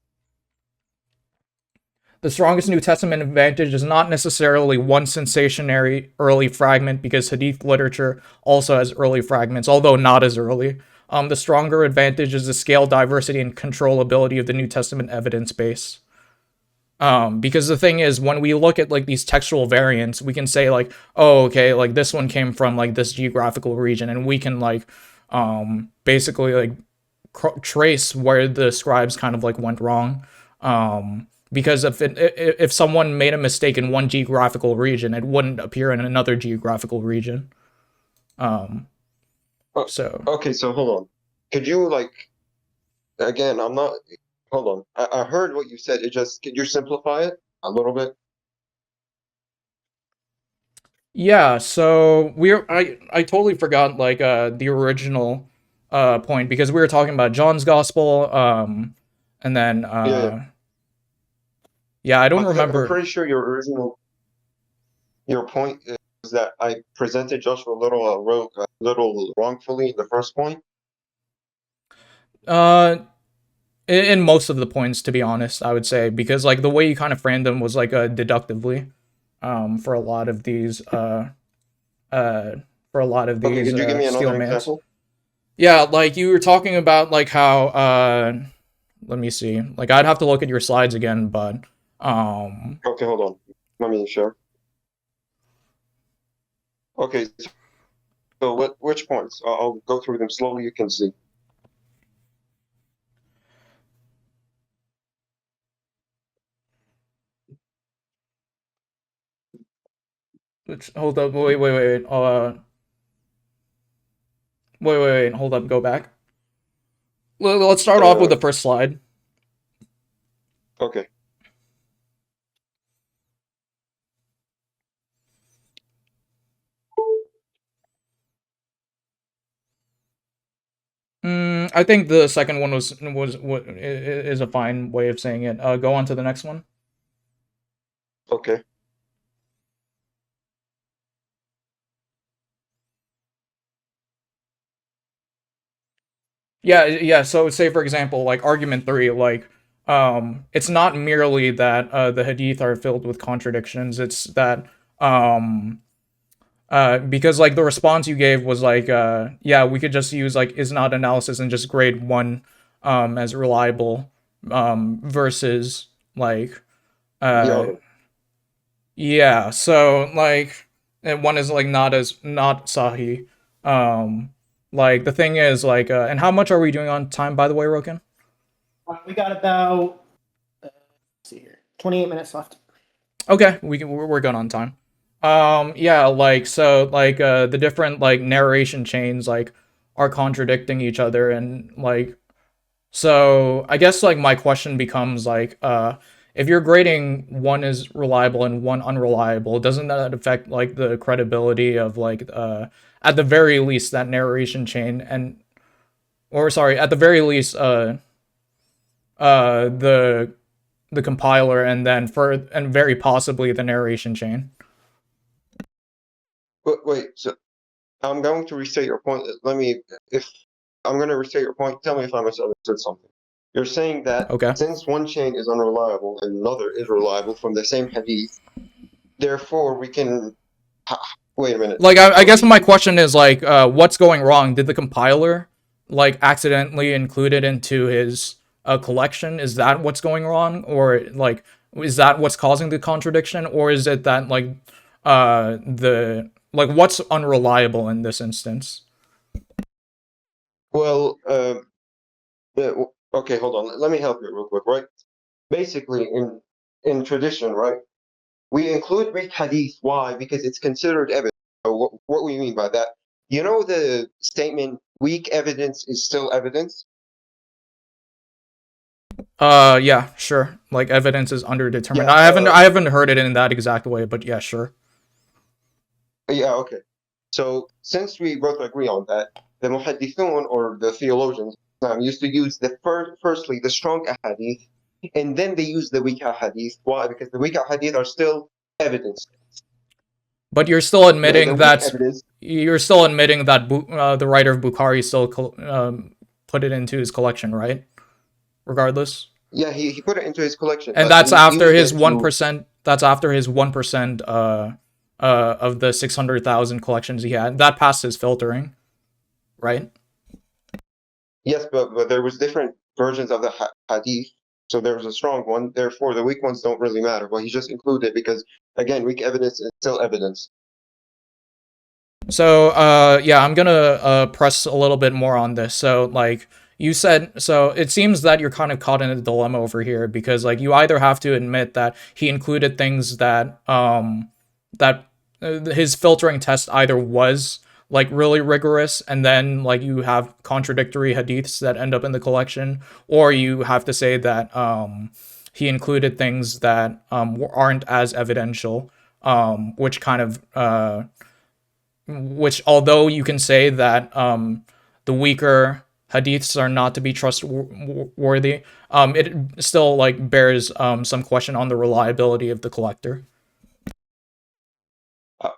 the strongest New Testament advantage is not necessarily one sensationary early fragment, because Hadith literature also has early fragments, although not as early. The stronger advantage is the scale, diversity, and controllability of the New Testament evidence base. Because the thing is, when we look at like these textual variants, we can say like, oh, okay, like this one came from like this geographical region, and we can like, basically like trace where the scribes kind of like went wrong. Because if someone made a mistake in one geographical region, it wouldn't appear in another geographical region. Um, Oh, so okay, so hold on. Could you like again? I'm not. Hold on. I heard what you said. It just could you simplify it a little bit? yeah, so I totally forgot like the original point, because we were talking about John's gospel, and then I don't remember. I'm pretty sure your point is that I presented Joshua a little wrongfully in the first point. In most of the points, to be honest, I would say, because like the way you kind of framed them was like deductively, for a lot of these Okay, could you give me steel another mans. example? Yeah, like you were talking about like how let me see, like I'd have to look at your slides again, but Okay, hold on. Let me share. Okay, so which points? I'll go through them slowly. You can see. hold up, wait, hold up, go back. Let's start off with the first slide. Okay. I think the second one is a fine way of saying it. Go on to the next one. Okay. Yeah. So say for example, like argument 3, like it's not merely that the hadith are filled with contradictions. It's that because like the response you gave was like yeah, we could just use like isnad analysis and just grade one as reliable versus like The yeah, so like and one is like not sahih. Like the thing is like and how much are we doing on time, by the way, Roken? We got about let's see here, 28 minutes left. Okay, we're good on time. Yeah, like so like the different like narration chains like are contradicting each other, and like so I guess like my question becomes like if you're grading one is reliable and one unreliable, doesn't that affect like the credibility of like at the very least that narration chain, and or sorry, at the very least the compiler, and then and very possibly the narration chain. wait, so I'm going to restate your point. If I'm going to restate your point, tell me if I misunderstood something. You're saying that Okay. since one chain is unreliable and another is reliable from the same hadith, therefore we can. Wait a minute. Like I guess my question is like what's going wrong? Did the compiler like accidentally include it into his collection? Is that what's going wrong, or like is that what's causing the contradiction, or is it that like the like what's unreliable in this instance? Well, okay, hold on. Let me help you real quick, right? Basically, in tradition, right, we include weak hadith. Why? Because it's considered evidence. So what we mean by that? You know the statement, weak evidence is still evidence? Yeah, sure. Like evidence is underdetermined. Yeah, I haven't heard it in that exact way, but yeah, sure. yeah, okay. So since we both agree on that, the muhaddithun or the theologians used to use firstly the strong ahadith, and then they use the weak ahadith. Why? Because the weak ahadith are still evidence. But you're still The admitting weak that evidence. the writer of Bukhari still put it into his collection, right? Regardless. Yeah, he put it into his collection, And but that's he after used his it one to. percent. That's after his 1% of the 600,000 collections he had. That passed his filtering, right? Yes, but there was different versions of the hadith. So there was a strong one. Therefore, the weak ones don't really matter. But he just included because again, weak evidence is still evidence. So yeah, I'm gonna press a little bit more on this. So like you said, so it seems that you're kind of caught in a dilemma over here, because like you either have to admit that he included things that that his filtering test either was like really rigorous, and then like you have contradictory hadiths that end up in the collection, or you have to say that he included things that aren't as evidential, which kind of which although you can say that the weaker hadiths are not to be trustworthy, it still like bears some question on the reliability of the collector.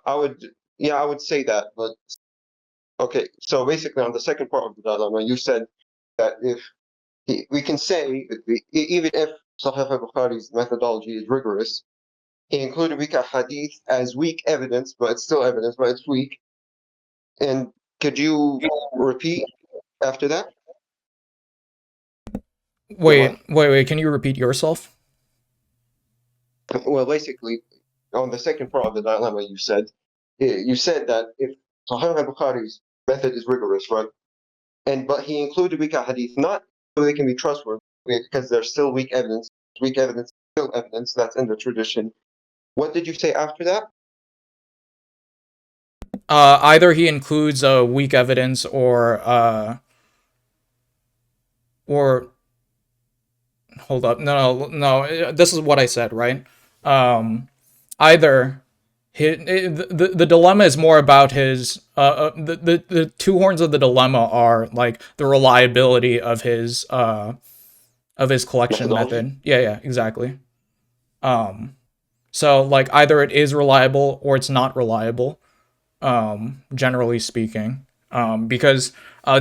I would say that, but okay. So basically, on the second part of the dilemma, you said that if we can say even if Sahih al-Bukhari's methodology is rigorous, he included weak hadith as weak evidence, but it's still evidence, but it's weak. And could you repeat after that? Wait, can you repeat yourself? Well, basically, on the second part of the dilemma, you said that if Sahih al-Bukhari's method is rigorous, right? But he included weak hadith not so they can be trustworthy because they're still weak evidence. Weak evidence, still evidence that's in the tradition. What did you say after that? Either he includes weak evidence or hold up, no. This is what I said, right? Either the dilemma is more about his the two horns of the dilemma are like the reliability of his collection Methodology? method. Yeah, exactly. So like either it is reliable or it's not reliable, generally speaking. Because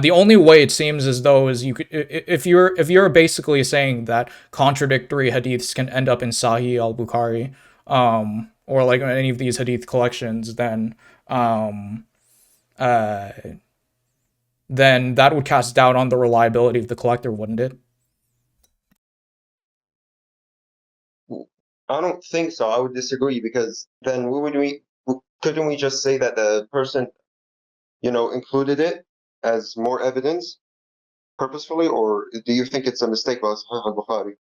the only way it seems as though is you could, if you're basically saying that contradictory hadiths can end up in Sahih al-Bukhari, or like any of these hadith collections, then that would cast doubt on the reliability of the collector, wouldn't it? I don't think so. I would disagree because then couldn't we just say that the person, included it as more evidence purposefully, or do you think it's a mistake by Sahih al-Bukhari?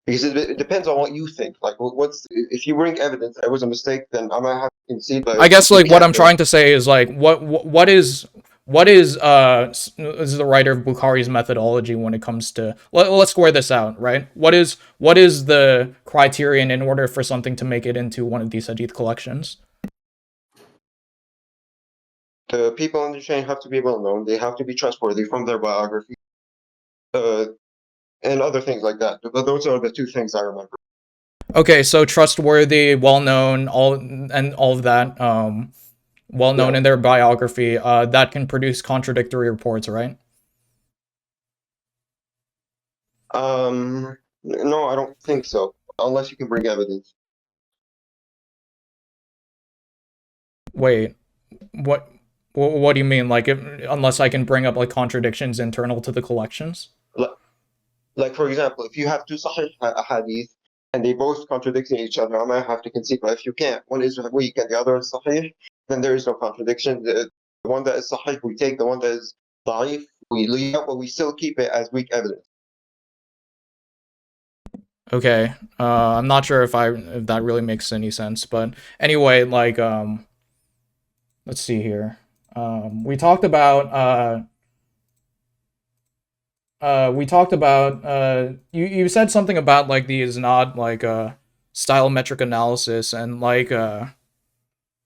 Because it depends on what you think. Like, if you bring evidence that it was a mistake, then I might have to concede. But I guess you like what can't, I'm trying to say is like what is the writer of Bukhari's methodology when it comes to let's square this out, right? What is the criterion in order for something to make it into one of these hadith collections? the people on the chain have to be well known. They have to be trustworthy from their biography, and other things like that. But those are the two things I remember. Okay, so trustworthy, well known, all of that, well known Yeah. in their biography, that can produce contradictory reports, right? No, I don't think so. Unless you can bring evidence. Wait, what what do you mean? Like, unless I can bring up like contradictions internal to the collections? Like for example, if you have two Sahih hadith and they both contradicting each other, I might have to concede. But if you can't, one is weak and the other is Sahih, then there is no contradiction. The one that is Sahih, we take. The one that is Da'if, we leave out, but we still keep it as weak evidence. Okay, I'm not sure if that really makes any sense, but anyway, like let's see here. We talked about you said something about like the isnad like stylometric analysis and like I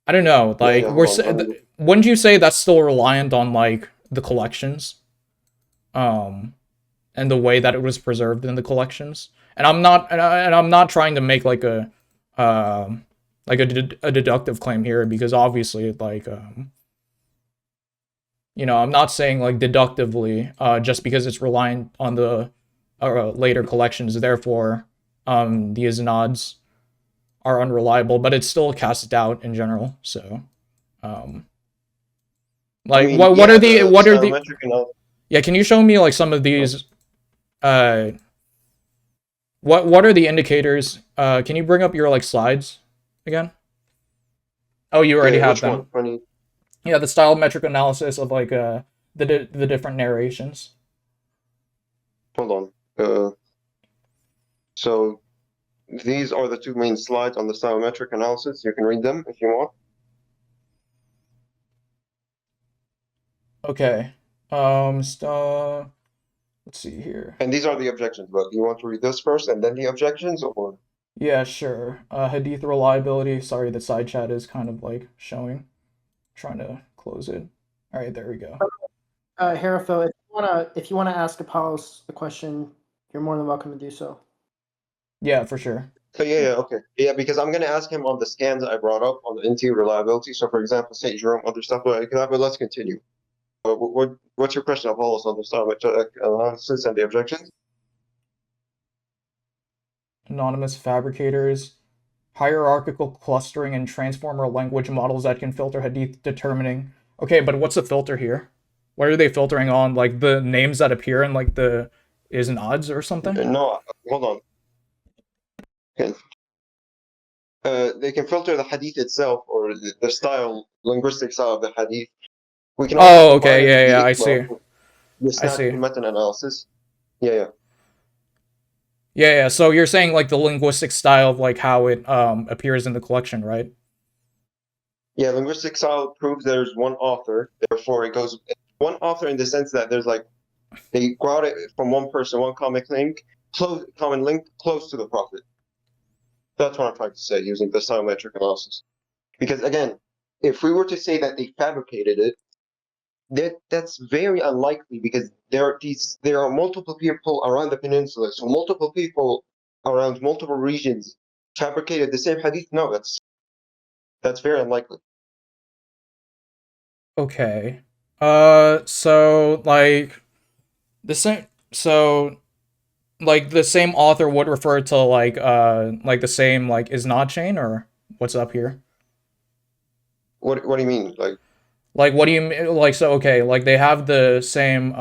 don't know, like Yeah, hold on. wouldn't you say that's still reliant on like the collections, um and the way that it was preserved in the collections? And I'm not trying to make like a deductive claim here, because obviously like I'm not saying like deductively just because it's reliant on the later collections, therefore the isnads are unreliable, but it still casts doubt in general. So like what are the stylometric analysis. yeah, can you show me like some of these what are the indicators? Can you bring up your like slides again? Oh, you already have Which them. one? Yeah, the stylometric analysis of like the different narrations. Hold on. So these are the two main slides on the stylometric analysis. You can read them if you want. Okay. Let's see here. And these are the objections, but do you want to read this first and then the objections, or? Yeah, sure. Hadith reliability. Sorry, the side chat is kind of like showing. Trying to close it. All right, there we go. Harafil, if you wanna ask Apollos a question, you're more than welcome to do so. Yeah, for sure. So yeah, okay. Yeah, because I'm gonna ask him on the scans I brought up on the NT reliability. So for example, St. Jerome, other stuff like that, but let's continue. What's your question of Paulus on the Islamic analysis and the objections? Anonymous fabricators, hierarchical clustering and transformer language models that can filter hadith determining. Okay, but what's the filter here? What are they filtering on? Like the names that appear in like the isnads or something? No, hold on. Okay. They can filter the hadith itself or the style, linguistic style of the hadith. We can also Oh, combine okay, it with yeah, the yeah, I ikma, see. the I isnad see. method analysis. Yeah, yeah. Yeah, yeah. So you're saying like the linguistic style of like how it appears in the collection, right? Yeah, linguistic style proves there's one author, therefore it goes one author in the sense that there's like they brought it from one person, one common link close to the prophet. That's what I'm trying to say using the styometric analysis. Because again, if we were to say that they fabricated it, that's very unlikely because there are multiple people around the peninsula, so multiple people around multiple regions fabricated the same hadith. No, that's very unlikely. Okay. So like the same. So like the same author would refer to like the same like isnad chain or what's up here? What do you mean? Like what do you like? So okay, like they have the same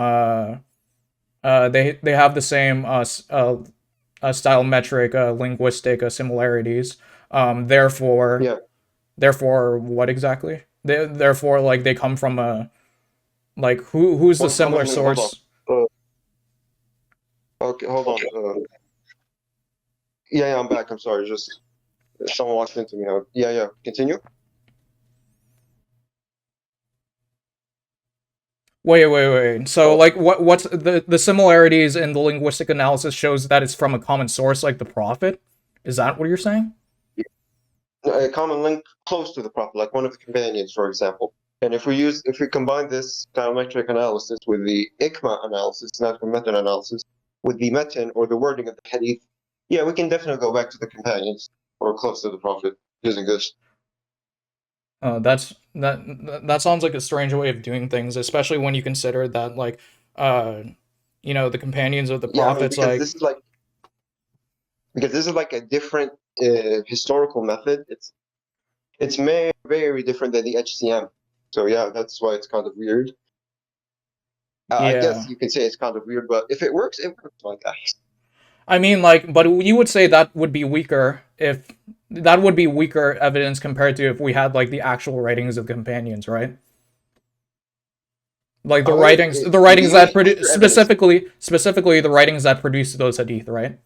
they have the same style metric linguistic similarities. Therefore Yeah. therefore what exactly? Therefore like they come from a like who's the One similar common link. Hold on. source? Okay, hold on. Yeah, I'm back. I'm sorry. Just someone walked into me. Yeah. Continue. Wait. So Oh, like what's the similarities in the linguistic analysis shows that it's from a common source like the prophet? Is that what you're saying? a common link close to the prophet, like one of the companions, for example. And if we combine this diametric analysis with the ikma analysis, not the method analysis, with the metin or the wording of the hadith, yeah, we can definitely go back to the companions or close to the prophet using this. That sounds like a strange way of doing things, especially when you consider that like uh the companions of the Yeah, I mean, prophets like because this is like a different historical method. It's very different than the HCM. So yeah, that's why it's kind of weird. I yeah. guess you can say it's kind of weird, but if it works, it works like that. I mean like but you would say that would be weaker if that would be weaker evidence compared to if we had like the actual writings of companions, right? Like I mean, the the writings that only produce weaker evidence. specifically the writings that produce those hadith, right?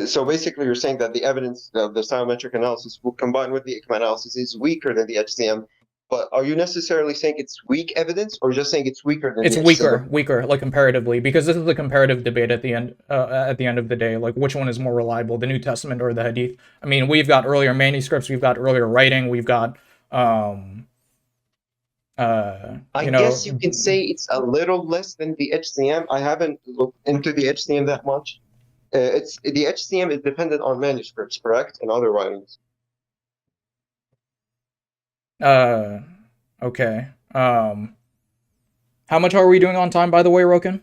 So basically, you're saying that the evidence of the styometric analysis combined with the ICMA analysis is weaker than the HCM. But are you necessarily saying it's weak evidence, or just saying it's weaker than It's the HCM? weaker, like comparatively, because this is a comparative debate at the end of the day. Like, which one is more reliable, the New Testament or the Hadith? I mean, we've got earlier manuscripts, we've got earlier writing, we've got, I guess you can say it's a little less than the HCM. I haven't looked into the HCM that much. It's the HCM is dependent on manuscripts, correct, and other writings. uh, okay. How much are we doing on time, by the way, Roken?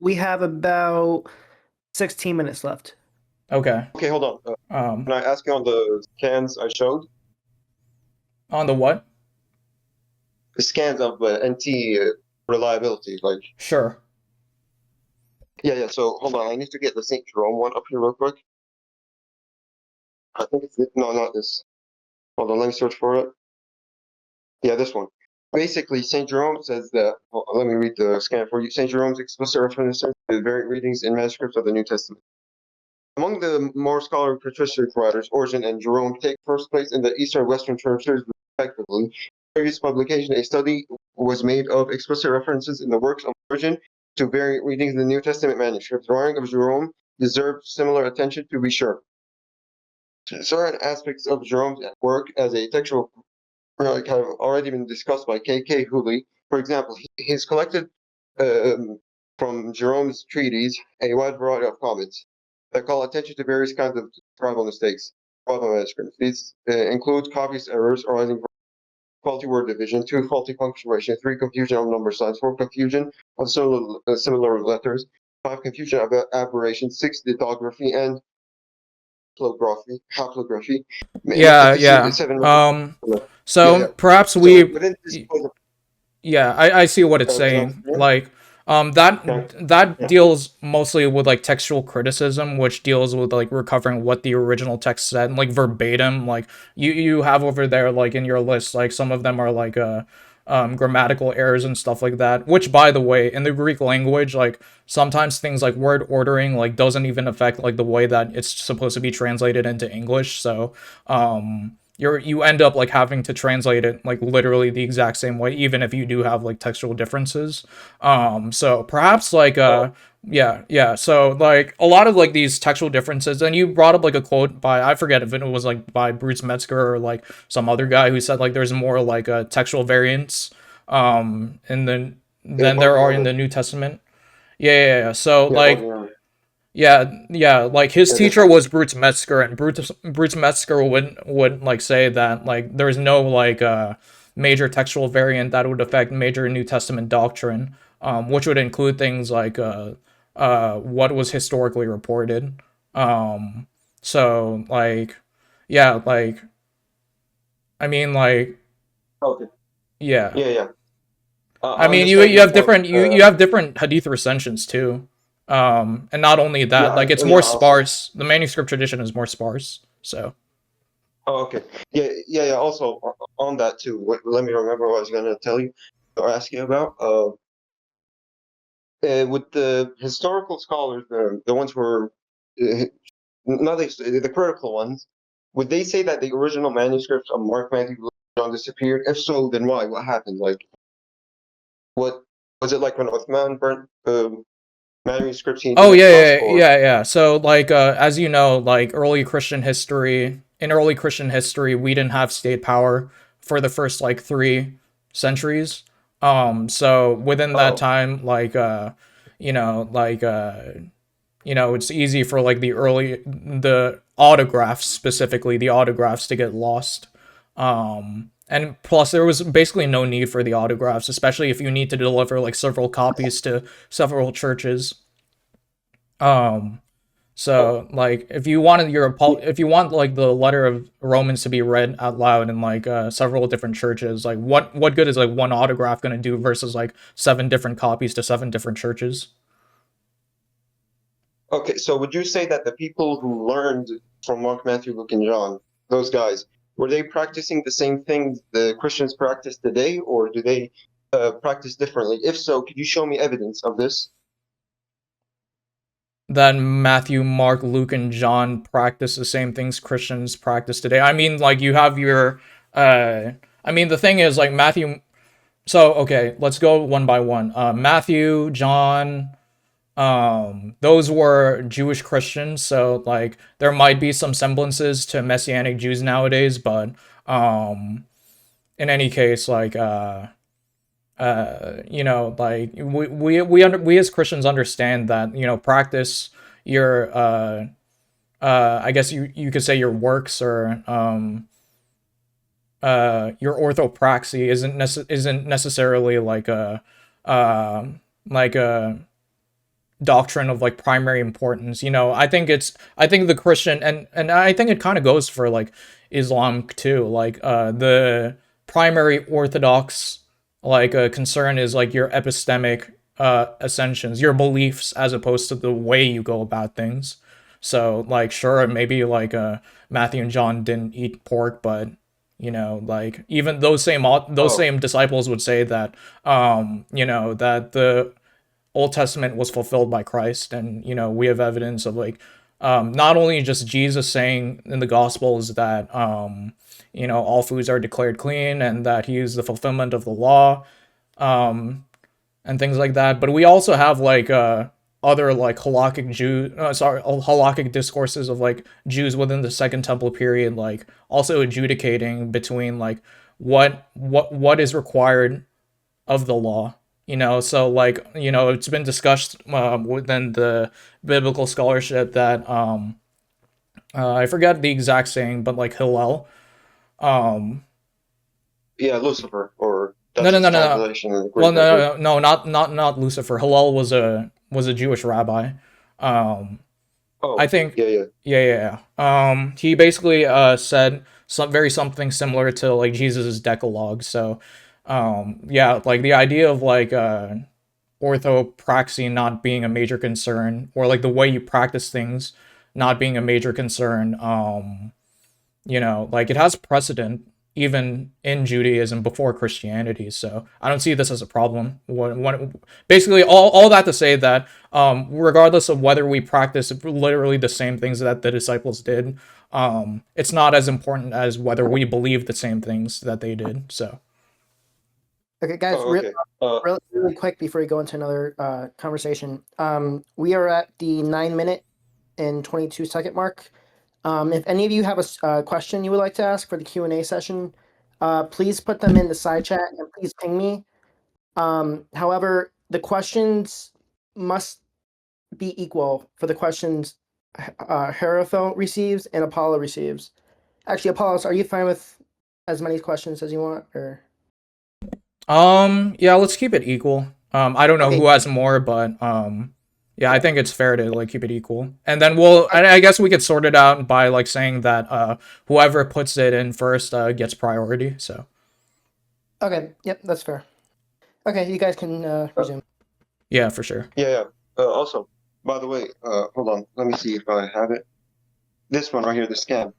We have about 16 minutes left. Okay. Okay, hold on. Can I ask you on the scans I showed? On the what? The scans of NT reliability, like. Sure. Yeah. So hold on, I need to get the St. Jerome one up here real quick. I think no, not this. Hold on, let me search for it. Yeah, this one. Basically, St. Jerome says that. Well, let me read the scan for you. St. Jerome's explicit references to variant readings in manuscripts of the New Testament. Among the more scholarly patristic writers, Origen and Jerome take first place in the Eastern and Western churches, respectively. Previous publication, a study was made of explicit references in the works of Origen to variant readings in the New Testament manuscripts. The writing of Jerome deserved similar attention, to be sure. certain aspects of Jerome's work as a textual kind of already been discussed by K.K. Hooley. For example, he's collected um, from Jerome's treatise a wide variety of comments that call attention to various kinds of scribal mistakes of the manuscripts. These include copyist errors arising from faulty word division, 2, faulty punctuation, 3, confusion of number signs, 4, confusion of similar letters, 5, confusion of aberrations, 6, lithography and haplography. Yeah. 7, So perhaps So we, within this, yeah, I see what it's saying. Like, that deals mostly with like textual criticism, which deals with like recovering what the original text said, like verbatim. Like you have over there, like in your list, like some of them are like grammatical errors and stuff like that. Which, by the way, in the Greek language, like sometimes things like word ordering like doesn't even affect like the way that it's supposed to be translated into English. So you end up like having to translate it like literally the exact same way, even if you do have like textual differences. So perhaps like yeah, so like a lot of like these textual differences, and you brought up like a quote by, I forget if it was like by Bruce Metzger or like some other guy who said like there's more like a textual variants in the than there are in the New Testament. Yeah. So like yeah, like his teacher was Bruce Metzger, and Bruce Metzger would like say that like there's no like major textual variant that would affect major New Testament doctrine, which would include things like what was historically reported. So like yeah, like I mean like Okay. yeah. Yeah. I I mean, understand you your have point. different you have different hadith recensions too, and not only that, like it's more Also, sparse. The manuscript tradition is more sparse. So okay. Yeah. Also, on that too, let me remember what I was going to tell you or ask you about. With the historical scholars, the ones who are uh, not the critical ones, would they say that the original manuscripts of Mark, Matthew, Luke, John disappeared? If so, then why? What happened? Like, what was it like when Uthman burnt the manuscripts? He oh didn't trust, or yeah. So like as you know, like early Christian history, we didn't have state power for the first like 3 centuries. So within that oh, time, like you know, like it's easy for like the autographs, specifically the autographs, to get lost. And plus there was basically no need for the autographs, especially if you need to deliver like several copies to several churches. Um, oh, so like if you want like the letter of Romans to be read out loud in like several different churches, like what good is like one autograph going to do versus like 7 different copies to 7 different churches? okay. So would you say that the people who learned from Mark, Matthew, Luke, and John, those guys, were they practicing the same things the Christians practice today, or do they practice differently? If so, could you show me evidence of this? That Matthew, Mark, Luke, and John practice the same things Christians practice today. I mean, like you have your I mean the thing is like Matthew, so okay, let's go one by one. Matthew, John, those were Jewish Christians, so like there might be some semblances to Messianic Jews nowadays, but in any case, like like we as Christians understand that, practice your I guess you could say your works, or your orthopraxy isn't necessarily like a doctrine of like primary importance. I think the Christian, and I think it kind of goes for like Islam too. Like the primary orthodox like concern is like your epistemic ascensions, your beliefs, as opposed to the way you go about things. So like sure, maybe like Matthew and John didn't eat pork, but like even those Oh, same disciples would say that that the Old Testament was fulfilled by Christ, and we have evidence of like not only just Jesus saying in the Gospels that all foods are declared clean and that He is the fulfillment of the law, and things like that, but we also have like other like halakhic discourses of like Jews within the Second Temple period, like also adjudicating between like what is required of the law. So like it's been discussed within the biblical scholarship that I forget the exact saying, but like Hillel. Um, Yeah, Lucifer, or no, that's no, his no, no, no. translation in the Well, Greek, I no, believe. no, no, not Lucifer. Hillel was a Jewish rabbi. Um, I Oh, think, yeah, yeah. yeah. He basically said something similar to like Jesus's Decalogue. So, yeah, like the idea of like orthopraxy not being a major concern, or like the way you practice things not being a major concern. Like it has precedent even in Judaism before Christianity. So I don't see this as a problem. Basically, all that to say that regardless of whether we practice literally the same things that the disciples did, it's not as important as whether we believe the same things that they did. So Okay, guys, Oh, okay. really quick before we go into another conversation. We are at the 9 minute and 22-second mark. If any of you have a question you would like to ask for the Q&A session, please put them in the side chat and please ping me. However, the questions must be equal for the questions Harafil receives and Apollo receives. Actually, Apollo, are you fine with as many questions as you want? Or yeah, let's keep it equal. I don't know okay, who has more, but yeah, I think it's fair to like keep it equal. And then I guess we could sort it out by like saying that whoever puts it in first gets priority. So okay, yep, that's fair. Okay, you guys can resume. yeah, for sure. Yeah. Also, by the way, hold on. Let me see if I have it. This one right here, the scan.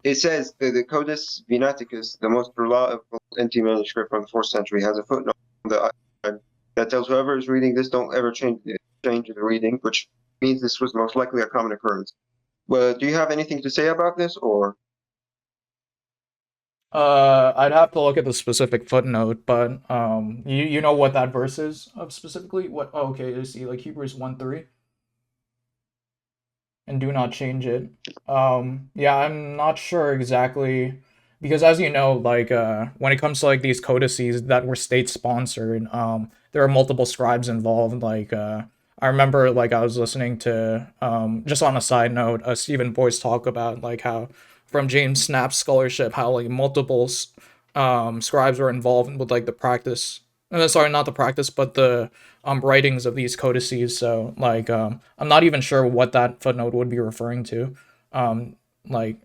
It says that the Codex Venaticus, the most reliable anti-manuscript from the 4th century, has a footnote on the outside that tells whoever is reading this don't ever change the reading, which means this was most likely a common occurrence. Well, do you have anything to say about this, or? I'd have to look at the specific footnote, but you know what that verse is specifically? What? Oh, okay, I see. Like Hebrews 1:3, and do not change it. Yeah, I'm not sure exactly because as you know, like when it comes to like these codices that were state sponsored, there are multiple scribes involved. Like I remember like I was listening to just on a side note, Stephen Boyce talk about like how from James Snap's scholarship how like multiple scribes were involved with like the practice. Sorry, not the practice, but the writings of these codices. So like I'm not even sure what that footnote would be referring to. Um, like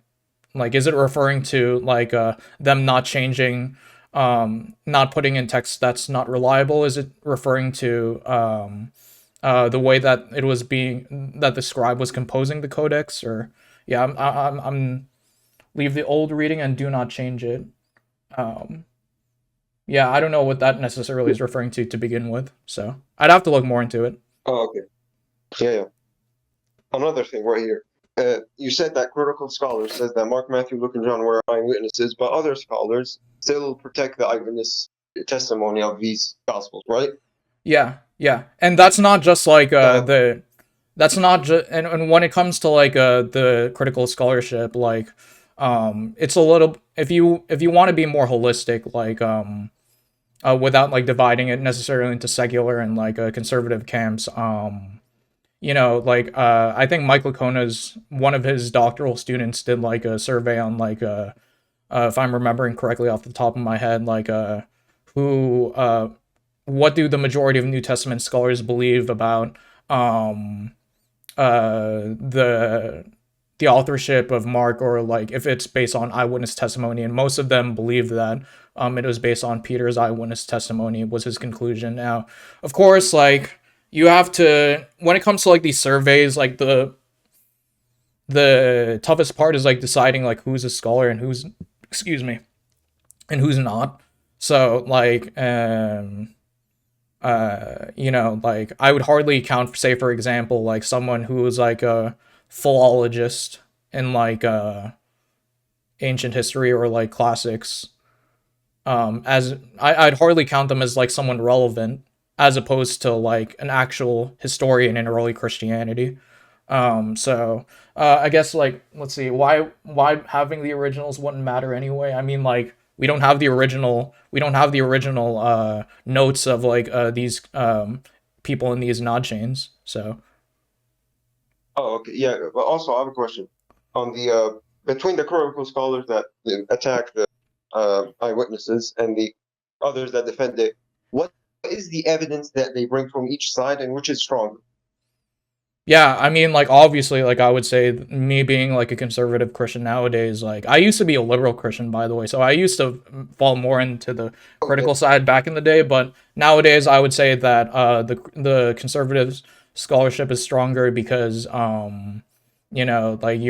is it referring to like them not changing, not putting in text that's not reliable? Is it referring to the way that it was being that the scribe was composing the codex? Or yeah, I'm leave the old reading and do not change it. Um, yeah, I don't know what that necessarily is referring to begin with. So I'd have to look more into it. Oh, okay. Yeah. Another thing right here. You said that critical scholars says that Mark, Matthew, Luke, and John were eyewitnesses, but other scholars still protect the eyewitness testimony of these gospels, right? Yeah, and that's not just like Uh, that's not just and when it comes to like the critical scholarship, like it's a little if you want to be more holistic, like without like dividing it necessarily into secular and like conservative camps, like I think Michael Kona's one of his doctoral students did like a survey on like if I'm remembering correctly off the top of my head, like who what do the majority of New Testament scholars believe about um the authorship of Mark, or like if it's based on eyewitness testimony, and most of them believe that it was based on Peter's eyewitness testimony was his conclusion. Now, of course, like you have to when it comes to like these surveys, like the toughest part is like deciding like who's a scholar and who's excuse me and who's not. So like like I would hardly count, say for example, like someone who was like a philologist in like ancient history or like classics, as I'd hardly count them as like someone relevant as opposed to like an actual historian in early Christianity. So I guess like let's see why having the originals wouldn't matter anyway. I mean like we don't have the original notes of like these people in these nod chains. So Oh, okay. Yeah. But also, I have a question on the between the critical scholars that attack the eyewitnesses and the others that defend it. What is the evidence that they bring from each side, and which is stronger? yeah, I mean, like, obviously, like, I would say me being, like, a conservative Christian nowadays, like, I used to be a liberal Christian, by the way, so I used to fall more into the Okay. critical side back in the day, but nowadays I would say that the conservative scholarship is stronger because, like,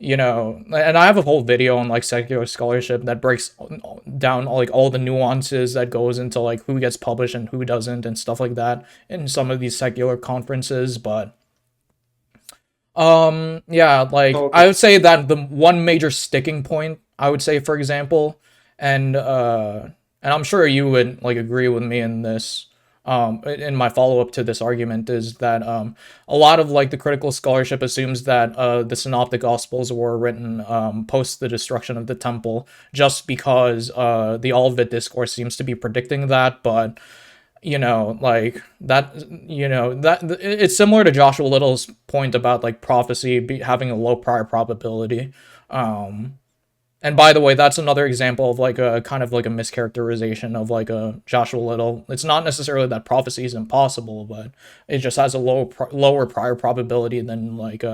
and I have a whole video on like secular scholarship that breaks down like all the nuances that goes into like who gets published and who doesn't and stuff like that in some of these secular conferences. But yeah, like I Okay. would say that the one major sticking point, I would say, for example, and I'm sure you would like agree with me in this, in my follow-up to this argument, is that a lot of like the critical scholarship assumes that the synoptic gospels were written post the destruction of the temple, just because the Olivet discourse seems to be predicting that. But like that, that it's similar to Joshua Little's point about like prophecy having a low prior probability. Um, and by the way, that's another example of like a kind of like a mischaracterization of like a Joshua Little. It's not necessarily that prophecy is impossible, but it just has a lower prior probability than like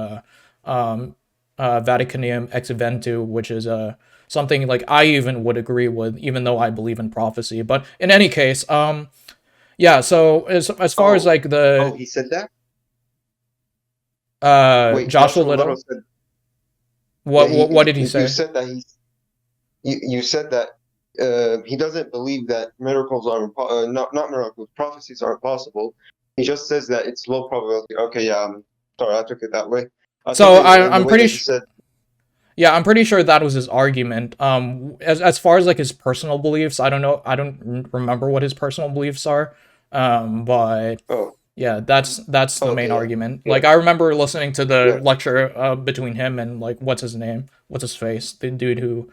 Vaticanum ex eventu, which is something like I even would agree with, even though I believe in prophecy. But in any case, yeah. So as far as Oh, like oh, the he said that? Wait, Joshua Joshua Little Little, said, yeah, what did he you say? said that you said that he doesn't believe that miracles are not miracles, prophecies are impossible. He just says that it's low probability. Okay, yeah, I'm sorry, I took it that way. I took So it in the I'm way pretty that he sure. said, Yeah, I'm pretty sure that was his argument. As far as like his personal beliefs, I don't know. I don't remember what his personal beliefs are. But oh, yeah, that's the main okay, yeah, argument. yeah, Like I remember listening to the yeah, lecture between him and like what's his name, what's his face, the dude who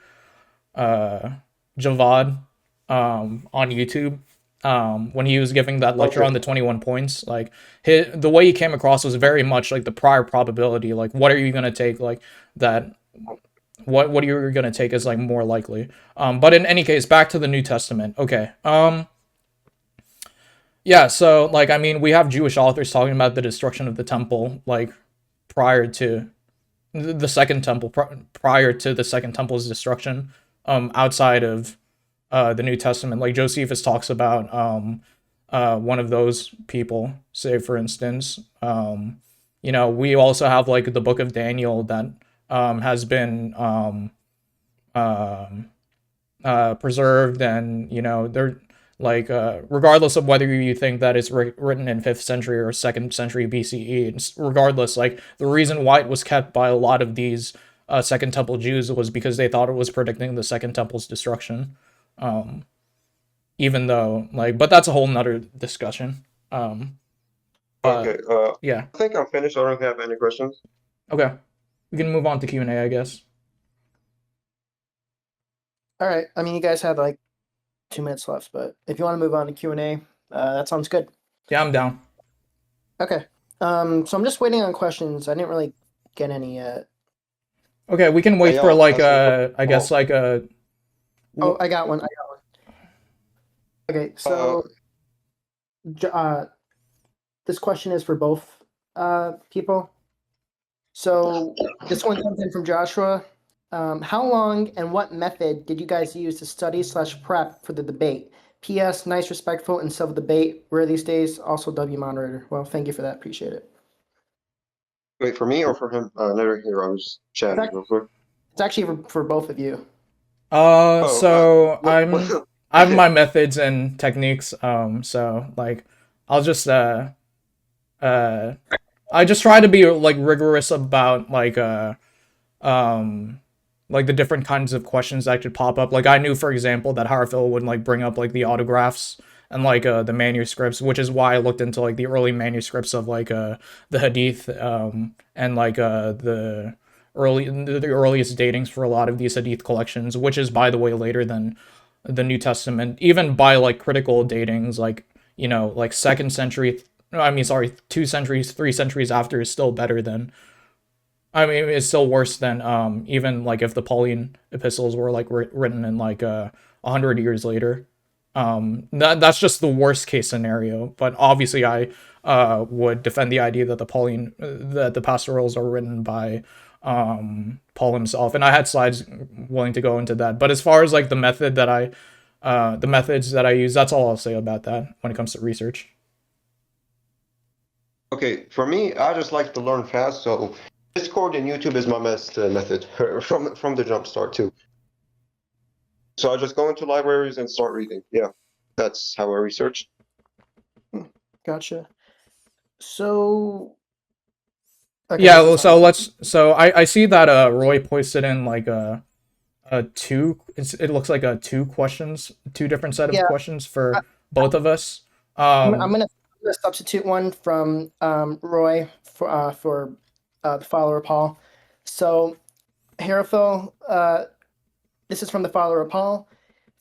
uh Javad on YouTube when he was giving that lecture okay, on the 21 points. Like the way he came across was very much like the prior probability. Like what are you going to take like that what you're gonna take is like more likely. But in any case, back to the New Testament. Okay. Yeah. So like, I mean, we have Jewish authors talking about the destruction of the temple, like prior to the second temple, prior to the second temple's destruction. Outside of the New Testament, like Josephus talks about one of those people. Say, for instance, we also have like the Book of Daniel that has been um, preserved, and they're like regardless of whether you think that it's written in 5th century or 2nd century BCE, regardless, like the reason why it was kept by a lot of these Second Temple Jews was because they thought it was predicting the Second Temple's destruction. Um, Even though like, but that's a whole nother discussion. But okay. yeah, I think I'm finished. I don't have any questions. okay, we can move on to Q&A, I guess. All right. I mean, you guys had like 2 minutes left, but if you want to move on to Q&A, that sounds good. Yeah, I'm down. Okay. So I'm just waiting on questions. I didn't really get any yet. Okay, we can wait Yeah, for I'll like ask you. I guess like a. Oh, I got one. Okay, so this question is for both people. So this one comes in from Joshua. How long and what method did you guys use to study/prep for the debate? P.S. Nice, respectful, and civil debate. Rare these days. Also, W moderator. Well, thank you for that. Appreciate it. Wait, for me or for him? Never here. I was chatting real quick. It's actually for both of you. Oh, So what, I have my methods and techniques. So like, I'll just I just try to be like rigorous about like the different kinds of questions that could pop up. Like I knew, for example, that Harafil would like bring up like the autographs and like the manuscripts, which is why I looked into like the early manuscripts of like the Hadith, and like the earliest datings for a lot of these Hadith collections, which is by the way later than the New Testament, even by like critical datings, like like second century. I mean, sorry, 2 centuries, 3 centuries after is still better than. I mean, it's still worse than even like if the Pauline epistles were like written in like 100 years later. That's just the worst case scenario. But obviously, I would defend the idea that the pastorals are written by Paul himself, and I had slides willing to go into that. But as far as like the methods that I use, that's all I'll say about that when it comes to research. Okay, for me, I just like to learn fast, so Discord and YouTube is my best method from the jump start too. So I just go into libraries and start reading. Yeah, that's how I research. Gotcha. So. Yeah, so I see that Roy posted in like a it looks like two different set of questions for both of us. I'm gonna substitute one from Roy for the follower Paul. So Harafil, this is from the follower Paul.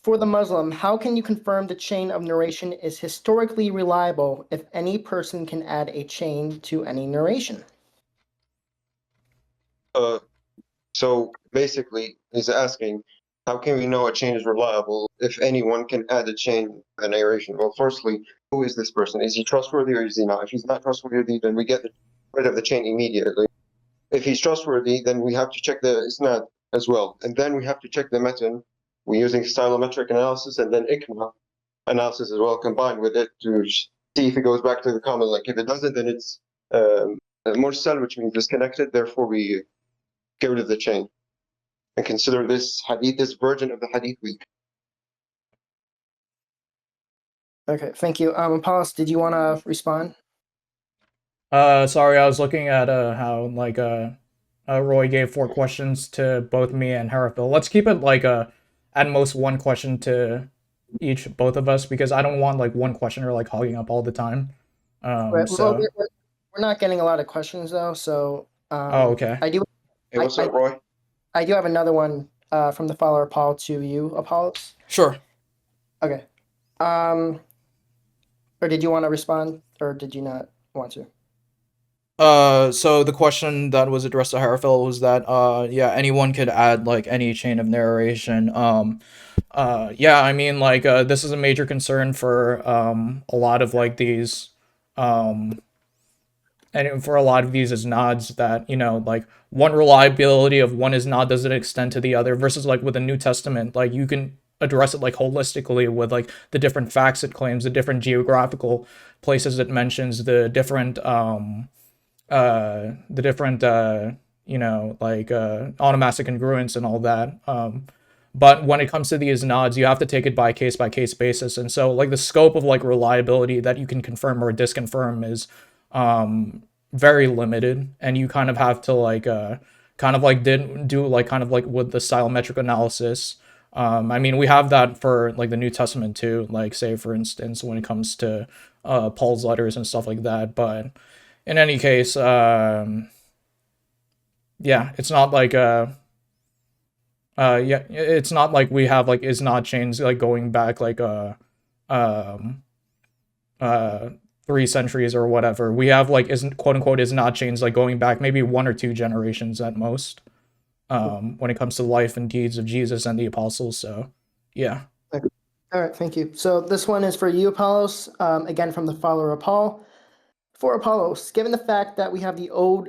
For the Muslim, how can you confirm the chain of narration is historically reliable if any person can add a chain to any narration? So basically, he's asking, how can we know a chain is reliable if anyone can add a chain to the narration? Well, firstly, who is this person? Is he trustworthy or is he not? If he's not trustworthy, then we get rid of the chain immediately. If he's trustworthy, then we have to check the isnad as well. And then we have to check the matan. We're using stylometric analysis and then ICMA analysis as well, combined with it to see if it goes back to the common link. If it doesn't, then it's mursal, which means disconnected. Therefore, we get rid of the chain and consider this version of the hadith weak. Okay, thank you. Apollos, did you want to respond? Sorry, I was looking at how like Roy gave 4 questions to both me and Harafil. Let's keep it like at most 1 question to both of us, because I don't want like one questioner like hogging up all the time. Right, So well, we're not getting a lot of questions though, so oh, okay. I do. Hey, what's up, Roy? I do have another one from the follower Paul to you, Apollos. Sure. Okay. Or did you want to respond, or did you not want to? So the question that was addressed to Harafil was that, yeah, anyone could add like any chain of narration. Yeah, I mean, like, this is a major concern for a lot of like these, and for a lot of these isnads, that like one reliability of one isnad doesn't extend to the other, versus like with the New Testament, like you can address it like holistically with like the different facts it claims, the different geographical places it mentions, the different like onomastic congruence and all that. But when it comes to these nods, you have to take it by case basis, and so like the scope of like reliability that you can confirm or disconfirm is very limited, and you kind of have to like kind of like do like kind of like with the stylometric analysis. I mean, we have that for like the New Testament too, like say for instance when it comes to Paul's letters and stuff like that. But in any case, yeah, it's not like yeah, it's not like we have like isnad chains like going back like um 3 centuries or whatever. We have like isn't quote unquote isnad chains like going back maybe 1 or 2 generations at most. When it comes to the life and deeds of Jesus and the apostles. So yeah. All right, thank you. So this one is for you, Apollos, again from the follower Paul. For Apollos, given the fact that we have the Old,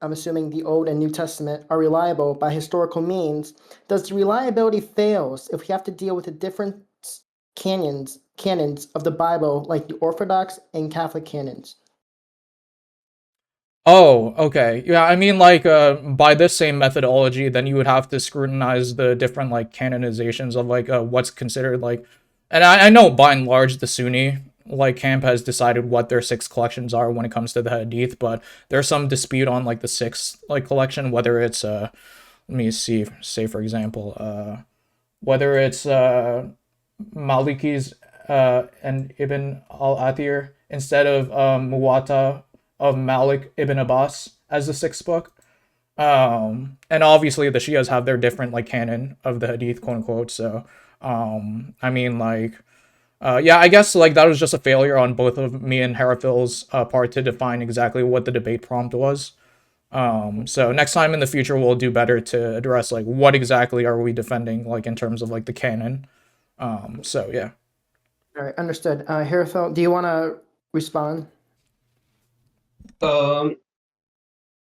I'm assuming the Old and New Testament are reliable by historical means, does the reliability fails if we have to deal with the different canons of the Bible, like the Orthodox and Catholic canons? Oh, okay. Yeah, I mean, like, by this same methodology, then you would have to scrutinize the different, like, canonizations of, like, what's considered, like, and I know by and large the Sunni, like, camp has decided what their 6 collections are when it comes to the Hadith, but there's some dispute on, like, the 6th, like, collection, whether it's, let me see, say, for example, whether it's, Maliki's and Ibn al-Athir instead of Muwatta of Malik ibn Abbas as the sixth book. And obviously the Shias have their different like canon of the Hadith, quote unquote. So, I mean, like, yeah, I guess like that was just a failure on both of me and Harafil's part to define exactly what the debate prompt was. So next time in the future we'll do better to address like what exactly are we defending like in terms of like the canon. So yeah. All right, understood. Harafil, do you want to respond? Not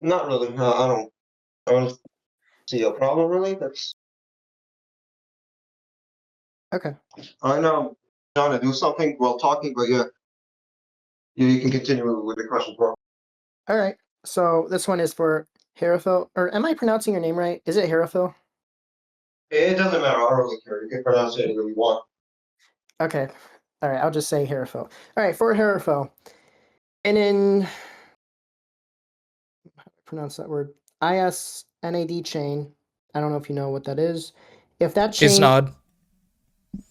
really. No, I don't see a problem really. That's Okay. I know I'm trying to do something while talking, but yeah, you can continue with the question, bro. All right. So this one is for Harafil, or am I pronouncing your name right? Is it Harafil? It doesn't matter. I don't really care. You can pronounce it any way you want. Okay. All right. I'll just say Harafil. All right. For Harafil, and in how do I pronounce that word? ISNAD chain. I don't know if you know what that is. If that chain. Isnad.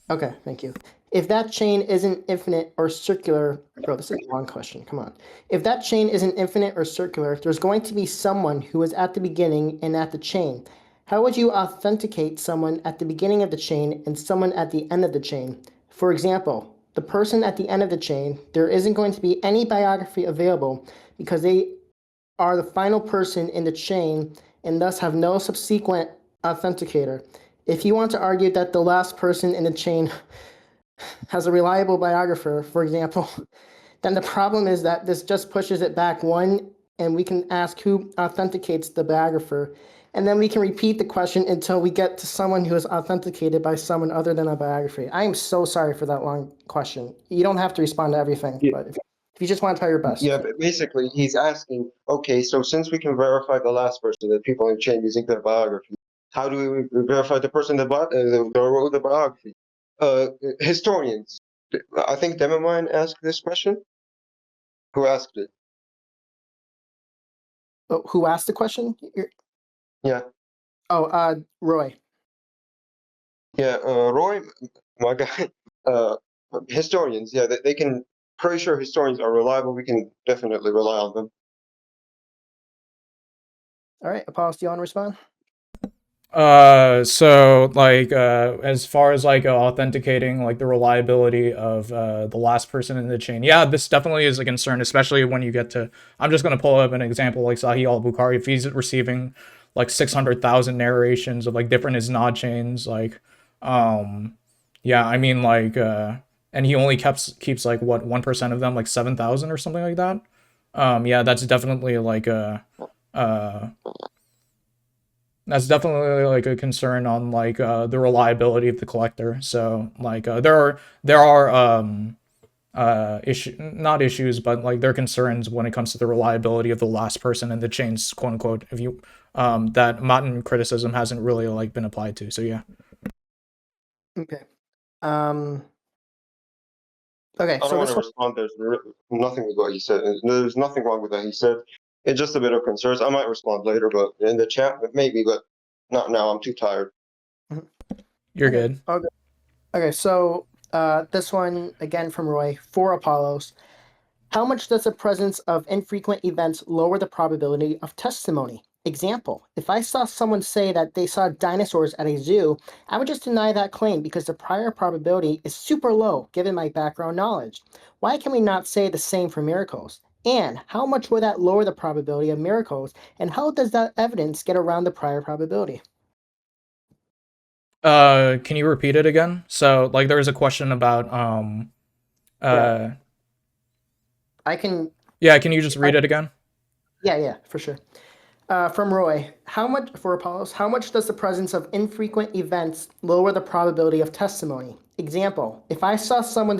Okay. Thank you. If that chain isn't infinite or circular, bro, this is a long question. Come on. If that chain isn't infinite or circular, there's going to be someone who is at the beginning and at the chain. How would you authenticate someone at the beginning of the chain and someone at the end of the chain? For example, the person at the end of the chain, there isn't going to be any biography available because they are the final person in the chain and thus have no subsequent authenticator. If you want to argue that the last person in the chain has a reliable biographer, for example, then the problem is that this just pushes it back one, and we can ask who authenticates the biographer, and then we can repeat the question until we get to someone who is authenticated by someone other than a biography. I am so sorry for that long question. You don't have to respond to everything, Yeah. but if you just want to try your best. Yeah, but basically he's asking, okay, so since we can verify the last person, the people in the chain using their biography, how do we verify the person that wrote the biography? Historians. I think Demamine asked this question. Who asked it? Oh, who asked the question? Yeah. Oh, Roy. Yeah, Roy, my guy, historians, yeah, they can, pretty sure historians are reliable. We can definitely rely on them. All right, Apollos, do you want to respond? So like as far as like authenticating like the reliability of the last person in the chain, yeah, this definitely is a concern, especially when you get to, I'm just gonna pull up an example like Sahih al-Bukhari. If he's receiving like 600,000 narrations of like different isnad chains, like yeah, I mean like and he only keeps like what 1% of them, like 7,000 or something like that. Yeah, uh that's definitely like a concern on like the reliability of the collector. So like there are not issues, but like there are concerns when it comes to the reliability of the last person in the chains, quote unquote, if you that modern criticism hasn't really like been applied to. So yeah. Okay. Okay, I don't so want this to one, respond. There's nothing with what he said. There's nothing wrong with what he said. It's just a bit of concerns. I might respond later, but in the chat, maybe, but not now. I'm too tired. You're okay. good. Okay, so this one again from Roy for Apollos. How much does the presence of infrequent events lower the probability of testimony? Example, if I saw someone say that they saw dinosaurs at a zoo, I would just deny that claim because the prior probability is super low given my background knowledge. Why can we not say the same for miracles? And how much would that lower the probability of miracles? And how does that evidence get around the prior probability? Can you repeat it again? So like there was a question about I can. yeah, can you just read it again? Yeah, for sure. From Roy, how much for Apollos? How much does the presence of infrequent events lower the probability of testimony? Example: if I saw someone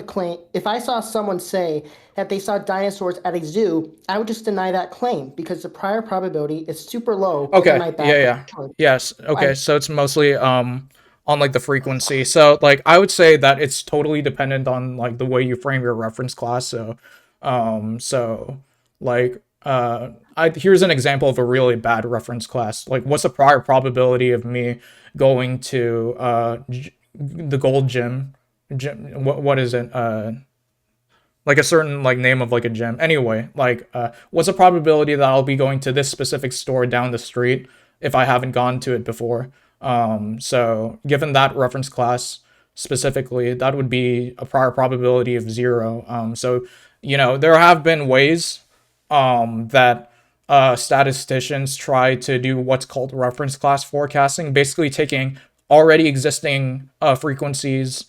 say that they saw dinosaurs at a zoo, I would just deny that claim because the prior probability is super low given my Okay. background. Yeah. Yes. Okay. I- So it's mostly on like the frequency. So like I would say that it's totally dependent on like the way you frame your reference class. So like here's an example of a really bad reference class. Like what's the prior probability of me going to the gold gym what is it? Like a certain like name of like a gym. Anyway, like what's the probability that I'll be going to this specific store down the street if I haven't gone to it before? So given that reference class specifically, that would be a prior probability of 0. So there have been ways that statisticians try to do what's called reference class forecasting, basically taking already existing frequencies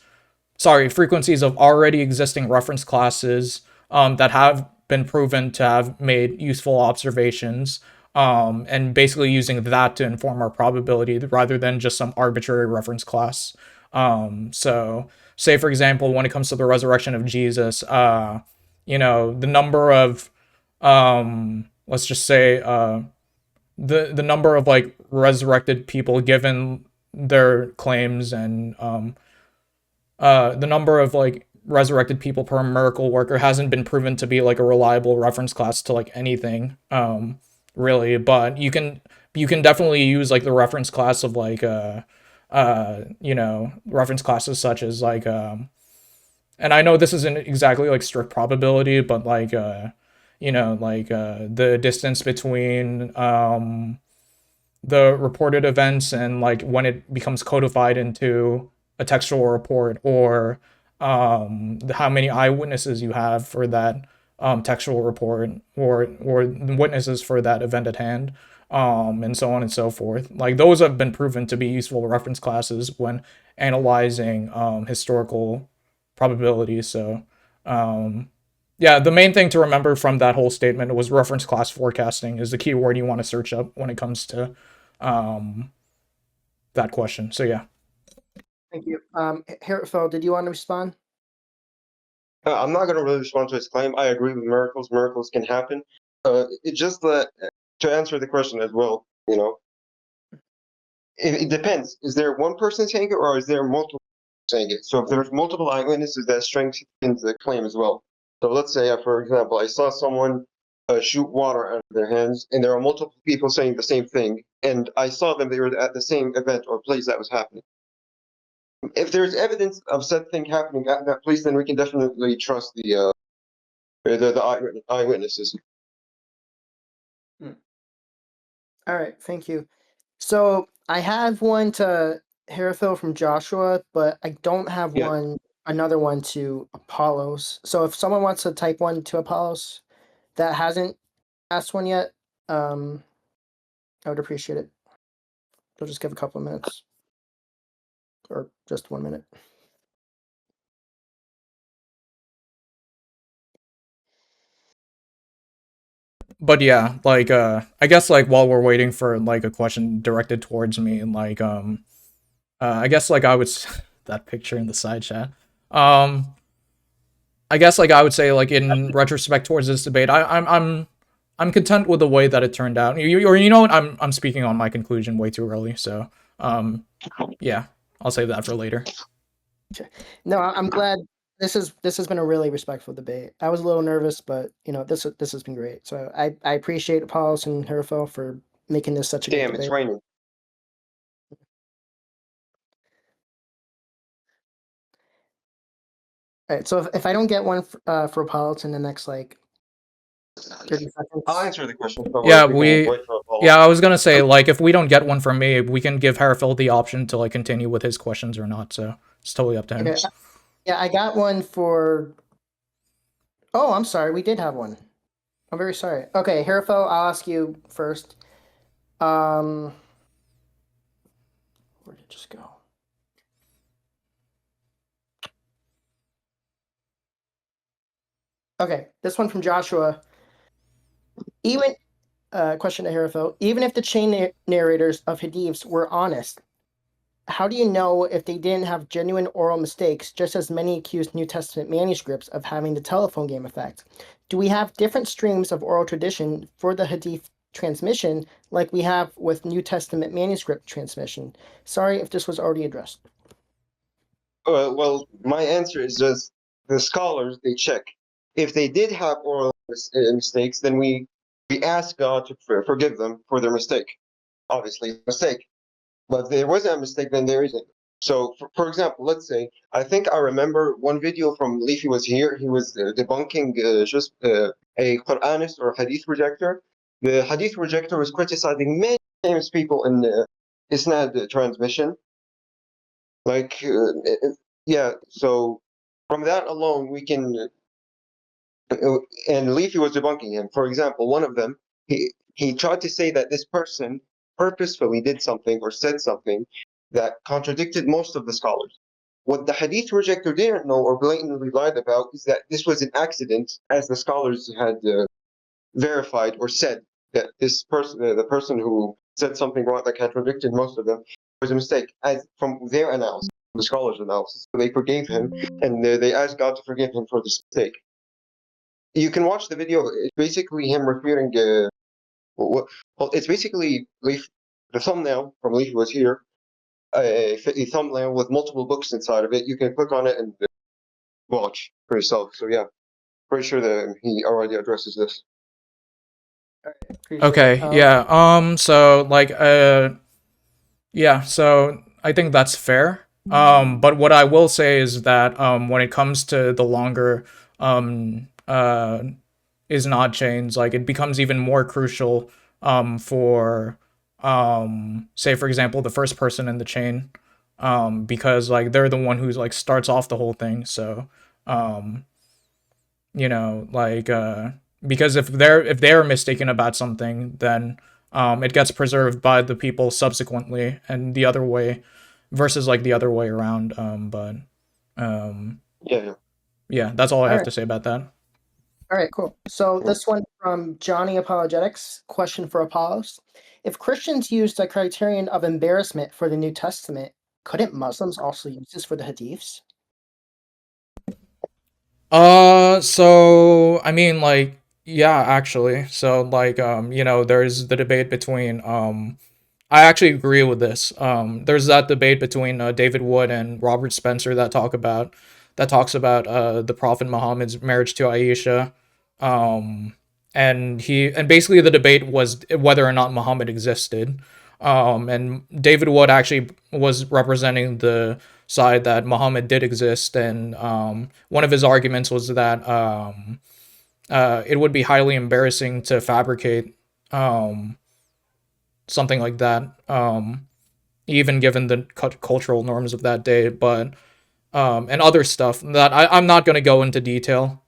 of already existing reference classes that have been proven to have made useful observations, and basically using that to inform our probability rather than just some arbitrary reference class. So, say for example, when it comes to the resurrection of Jesus, the number of, let's just say, the number of like resurrected people given their claims, and the number of like resurrected people per miracle worker hasn't been proven to be like a reliable reference class to like anything, really. But you can definitely use like the reference class of like reference classes such as like and I know this isn't exactly like strict probability, but like the distance between the reported events and like when it becomes codified into a textual report, or how many eyewitnesses you have for that textual report, or witnesses for that event at hand, and so on and so forth. Like those have been proven to be useful reference classes when analyzing historical probabilities. So yeah, the main thing to remember from that whole statement was reference class forecasting is the key word you want to search up when it comes to that question. So yeah. Thank you. Harafil, did you want to respond? I'm not going to really respond to his claim. I agree with miracles. Miracles can happen. It's just that to answer the question as well, it depends. Is there one person saying it, or is there multiple saying it? So if there's multiple eyewitnesses, that strengthens the claim as well. So let's say, for example, I saw someone shoot water out of their hands, and there are multiple people saying the same thing, and I saw them; they were at the same event or place that was happening. If there's evidence of said thing happening at that place, then we can definitely trust the eyewitnesses. All right, thank you. So I have one to Harafil from Joshua, but I don't have another one to Apollos. So if someone wants to type one to Apollos that hasn't asked one yet, I would appreciate it. I'll just give a couple of minutes, or just 1 minute. But yeah, like I guess like while we're waiting for like a question directed towards me, and like I guess like I would that picture in the side chat. I guess like I would say like in retrospect towards this debate, I'm content with the way that it turned out. You know what? I'm speaking on my conclusion way too early, so yeah, I'll save that for later. Okay. No, I'm glad this has been a really respectful debate. I was a little nervous, but this has been great. So I appreciate Apollos and Harafil for making this such a good debate. It's raining. All right, so if I don't get one for Apollos in the next like 30 seconds, I'll answer the question. Yeah, I was gonna say like if we don't get one from me, we can give Harafil the option to like continue with his questions or not. So it's totally up to him. Okay. Yeah, I got one for. Oh, I'm sorry. We did have one. I'm very sorry. Okay, Harafil, I'll ask you first. Where did it just go? Okay, this one from Joshua. Even question to Harafil. Even if the chain narrators of Hadiths were honest, how do you know if they didn't have genuine oral mistakes, just as many accused New Testament manuscripts of having the telephone game effect? Do we have different streams of oral tradition for the Hadith transmission like we have with New Testament manuscript transmission? Sorry if this was already addressed. Well, my answer is just the scholars, they check. If they did have oral mistakes, then we ask God to forgive them for their mistake. Obviously, mistake. But if there wasn't a mistake, then there isn't. So, for example, let's say I think I remember one video from Leafy was here. He was debunking just a Quranist or Hadith rejector. The Hadith rejector was criticizing many famous people in isnad transmission. Like, yeah. So from that alone, we can. And Leafy was debunking him. For example, one of them, he tried to say that this person purposefully did something or said something that contradicted most of the scholars. What the Hadith rejector didn't know or blatantly lied about is that this was an accident, as the scholars had verified or said that this person, the person who said something wrong that contradicted most of them, was a mistake, as from their analysis, the scholars' analysis. So they forgave him, and they asked God to forgive him for this mistake. You can watch the video. It's basically him refuting. Well, it's basically the thumbnail from Leaf was here. A thumbnail with multiple books inside of it. You can click on it and watch for yourself. So yeah, pretty sure that he already addresses this. Okay, yeah. So like yeah, so I think that's fair. But what I will say is that when it comes to the longer isnad chains, like it becomes even more crucial for say for example the first person in the chain, because like they're the one who's like starts off the whole thing. So you know, like because if they're mistaken about something, then it gets preserved by the people subsequently, and the other way versus like the other way around. But Yeah. yeah, that's all I have Alright. to say about that. All right, cool. So this one from Johnny Apologetics, question for Apollos. If Christians used a criterion of embarrassment for the New Testament, couldn't Muslims also use this for the Hadiths? So I mean, like, yeah, actually. So like, you know, there's the debate between I actually agree with this. There's that debate between David Wood and Robert Spencer that talks about the Prophet Muhammad's marriage to Aisha. And basically the debate was whether or not Muhammad existed. And David Wood actually was representing the side that Muhammad did exist, and one of his arguments was that it would be highly embarrassing to fabricate something like that, even given the cultural norms of that day. But and other stuff that I'm not going to go into detail.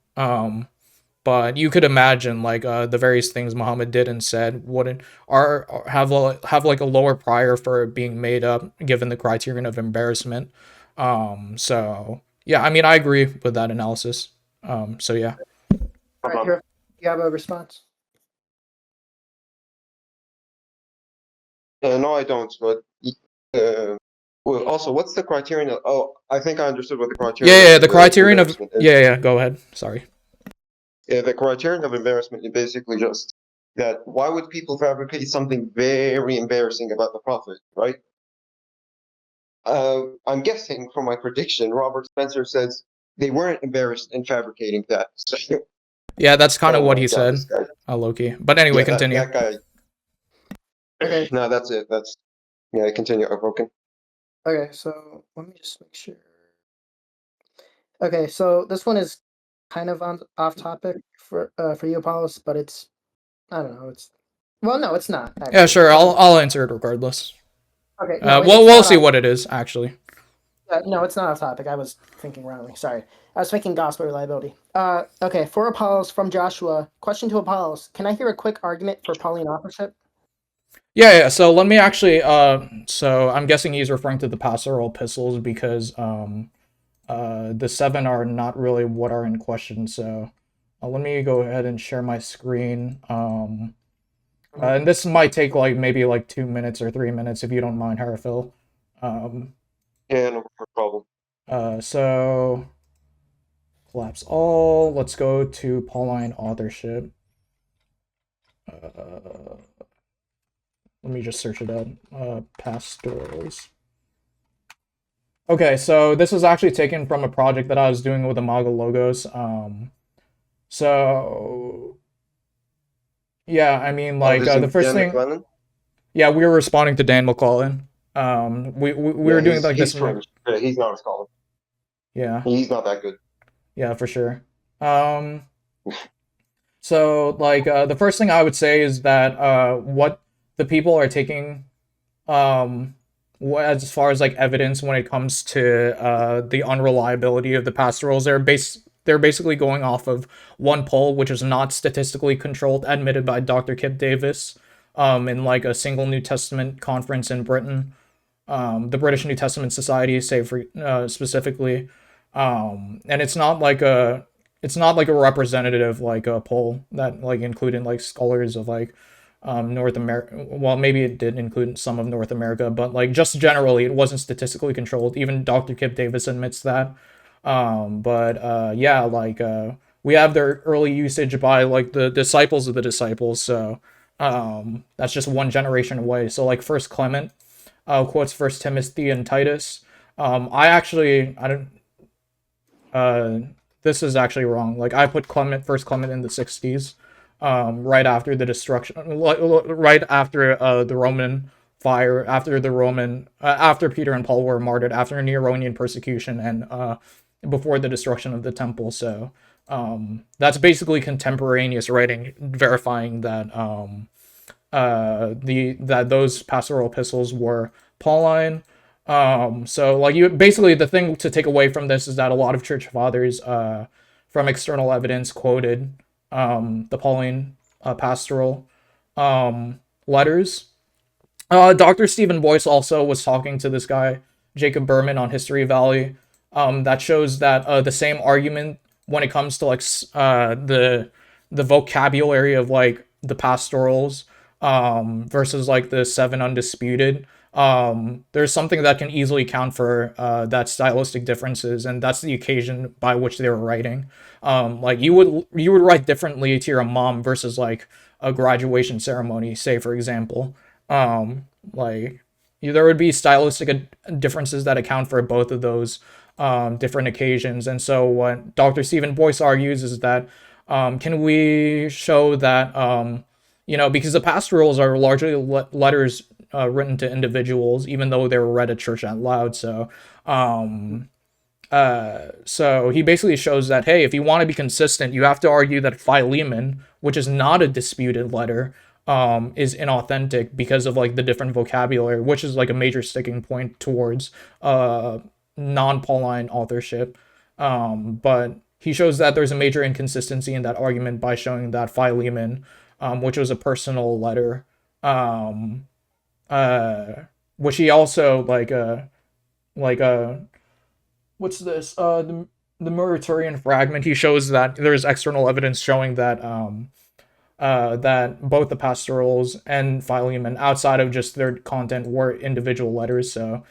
But you could imagine like the various things Muhammad did and said wouldn't have like a lower prior for being made up given the criterion of embarrassment. So yeah, I mean I agree with that analysis. So yeah. All right, here, you have a response? No, I don't. But well, also, what's the criterion? Oh, I think I understood what the criterion. Yeah, the criterion of yeah. Go ahead. Sorry. Yeah, the criterion of embarrassment is basically just that why would people fabricate something very embarrassing about the Prophet, right? I'm guessing from my prediction, Robert Spencer says they weren't embarrassed in fabricating that. So, yeah, that's kind of oh what my he God, said. Low-key. But anyway, yeah, continue. That guy. Okay. No, that's it. That's yeah. Continue. Okay. Okay, so let me just make sure. Okay, so this one is kind of on off topic for you, Apollos, but it's I don't know. It's well, no, it's not. Actually. Yeah, sure. I'll answer it regardless. Okay. No, we'll see what it is actually. No, it's not off topic. I was thinking wrongly. Sorry. I was thinking gospel reliability. Okay. For Apollos from Joshua, question to Apollos. Can I hear a quick argument for Pauline authorship? Yeah. So let me actually. So I'm guessing he's referring to the pastoral epistles because the 7 are not really what are in question. So let me go ahead and share my screen. And this might take like maybe like 2 minutes or 3 minutes if you don't mind, Harafil. Yeah, no problem. So collapse all. Let's go to Pauline authorship. Let me just search it up. Pastorals. Okay, so this is actually taken from a project that I was doing with Imago Logos. So yeah, I mean like the first thing. Yeah, we were responding to Dan McClellan. We were doing like he's this. French. Yeah, he's not a scholar. Yeah, He's not that good. yeah, for sure. Um, so like the first thing I would say is that what the people are taking as far as like evidence when it comes to the unreliability of the pastorals, they're basically going off of one poll, which is not statistically controlled, admitted by Dr. Kip Davis, in like a single New Testament conference in Britain, the British New Testament Society, say for specifically, and it's not like a representative like a poll that like included like scholars of like North America. Well, maybe it did include some of North America, but like just generally, it wasn't statistically controlled. Even Dr. Kip Davis admits that. But yeah, like we have their early usage by like the disciples of the disciples. So that's just one generation away. So like First Clement quotes First Timothy and Titus. I don't. Uh, this is actually wrong. Like I put First Clement in the 60s, right after the destruction, right after the Roman fire, after Peter and Paul were martyred, after Neronian persecution, and before the destruction of the temple. So that's basically contemporaneous writing verifying that that those pastoral epistles were Pauline. So like you basically the thing to take away from this is that a lot of church fathers from external evidence quoted the Pauline pastoral letters. Dr. Stephen Boyce also was talking to this guy Jacob Berman on History Valley. That shows that the same argument when it comes to like the vocabulary of like the pastorals versus like the seven undisputed. There's something that can easily account for that stylistic differences, and that's the occasion by which they were writing. Like you would write differently to your mom versus like a graduation ceremony, say for example. Like there would be stylistic differences that account for both of those different occasions. And so what Dr. Stephen Boyce argues is that can we show that because the pastorals are largely letters written to individuals, even though they were read at church out loud. So he basically shows that hey, if you want to be consistent, you have to argue that Philemon, which is not a disputed letter, is inauthentic because of like the different vocabulary, which is like a major sticking point towards non-Pauline authorship. But he shows that there's a major inconsistency in that argument by showing that Philemon, which was a personal letter, um, which he also what's this the Muratorian fragment. He shows that there's external evidence showing that that both the pastorals and Philemon, outside of just their content, were individual letters. So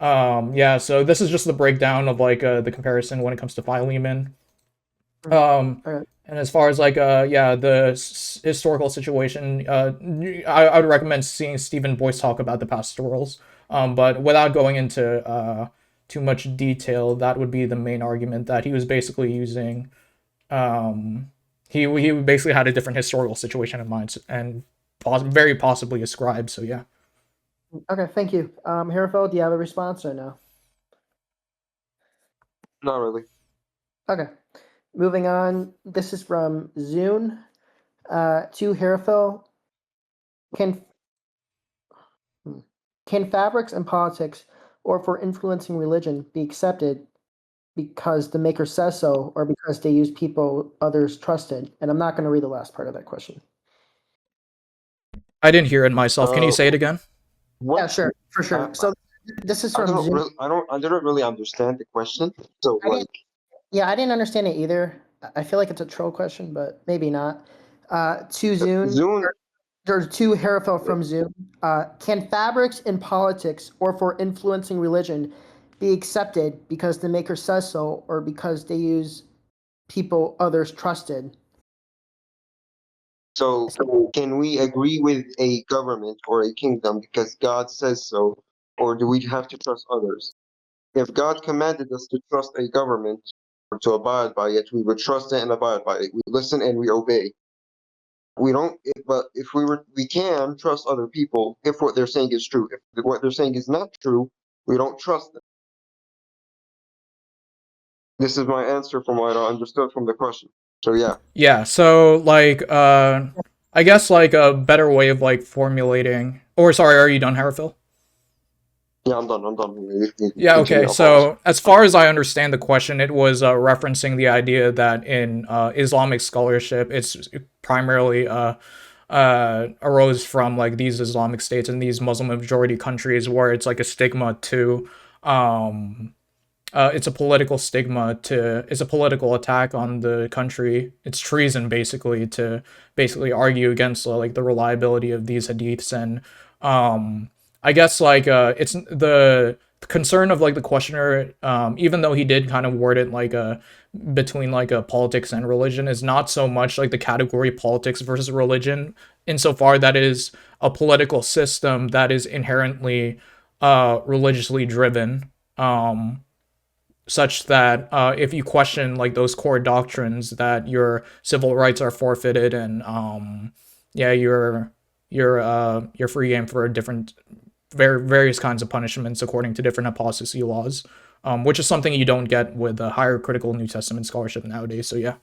yeah, so this is just the breakdown of like the comparison when it comes to Philemon. Okay. And as far as like yeah, the historical situation, I would recommend seeing Stephen Boyce talk about the pastorals. But without going into too much detail, that would be the main argument that he was basically using. He basically had a different historical situation in mind and very possibly a scribe. So yeah. Okay, thank you. Harafil, do you have a response or no? Not really. Okay. Moving on. This is from Zune to Harafil. Can fabrics and politics, or for influencing religion, be accepted because the maker says so, or because they use people others trusted? And I'm not going to read the last part of that question. I didn't hear it myself. Can you say it again? What? Yeah, sure, for sure. So this is I from don't Zune. I didn't really understand the question. So like, Yeah, I didn't understand it either. I feel like it's a troll question, but maybe not. To Zune. Zune. There's two Harafel from Zoom. Can fabrics in politics or for influencing religion be accepted because the maker says so, or because they use people others trusted? So can we agree with a government or a kingdom because God says so, or do we have to trust others? If God commanded us to trust a government or to abide by it, we would trust it and abide by it. We listen and we obey. We don't, but if we can trust other people if what they're saying is true. If what they're saying is not true, we don't trust them. This is my answer from what I understood from the question. So yeah. Yeah, so like I guess like a better way of like formulating, or sorry, are you done, Harafil? Yeah, I'm done. I'm done. Yeah, Continue. okay. I apologize. So, as far as I understand the question, it was referencing the idea that in Islamic scholarship, it's primarily arose from like these Islamic states and these Muslim majority countries where it's like a stigma to um, it's a political stigma to it's a political attack on the country. It's treason basically to basically argue against like the reliability of these hadiths and I guess like it's the concern of like the questioner, even though he did kind of word it like a between like a politics and religion, is not so much like the category politics versus religion insofar that is a political system that is inherently religiously driven. Such that if you question like those core doctrines, that your civil rights are forfeited and yeah, you're free game for different various kinds of punishments according to different apostasy laws, which is something you don't get with higher critical New Testament scholarship nowadays. So yeah.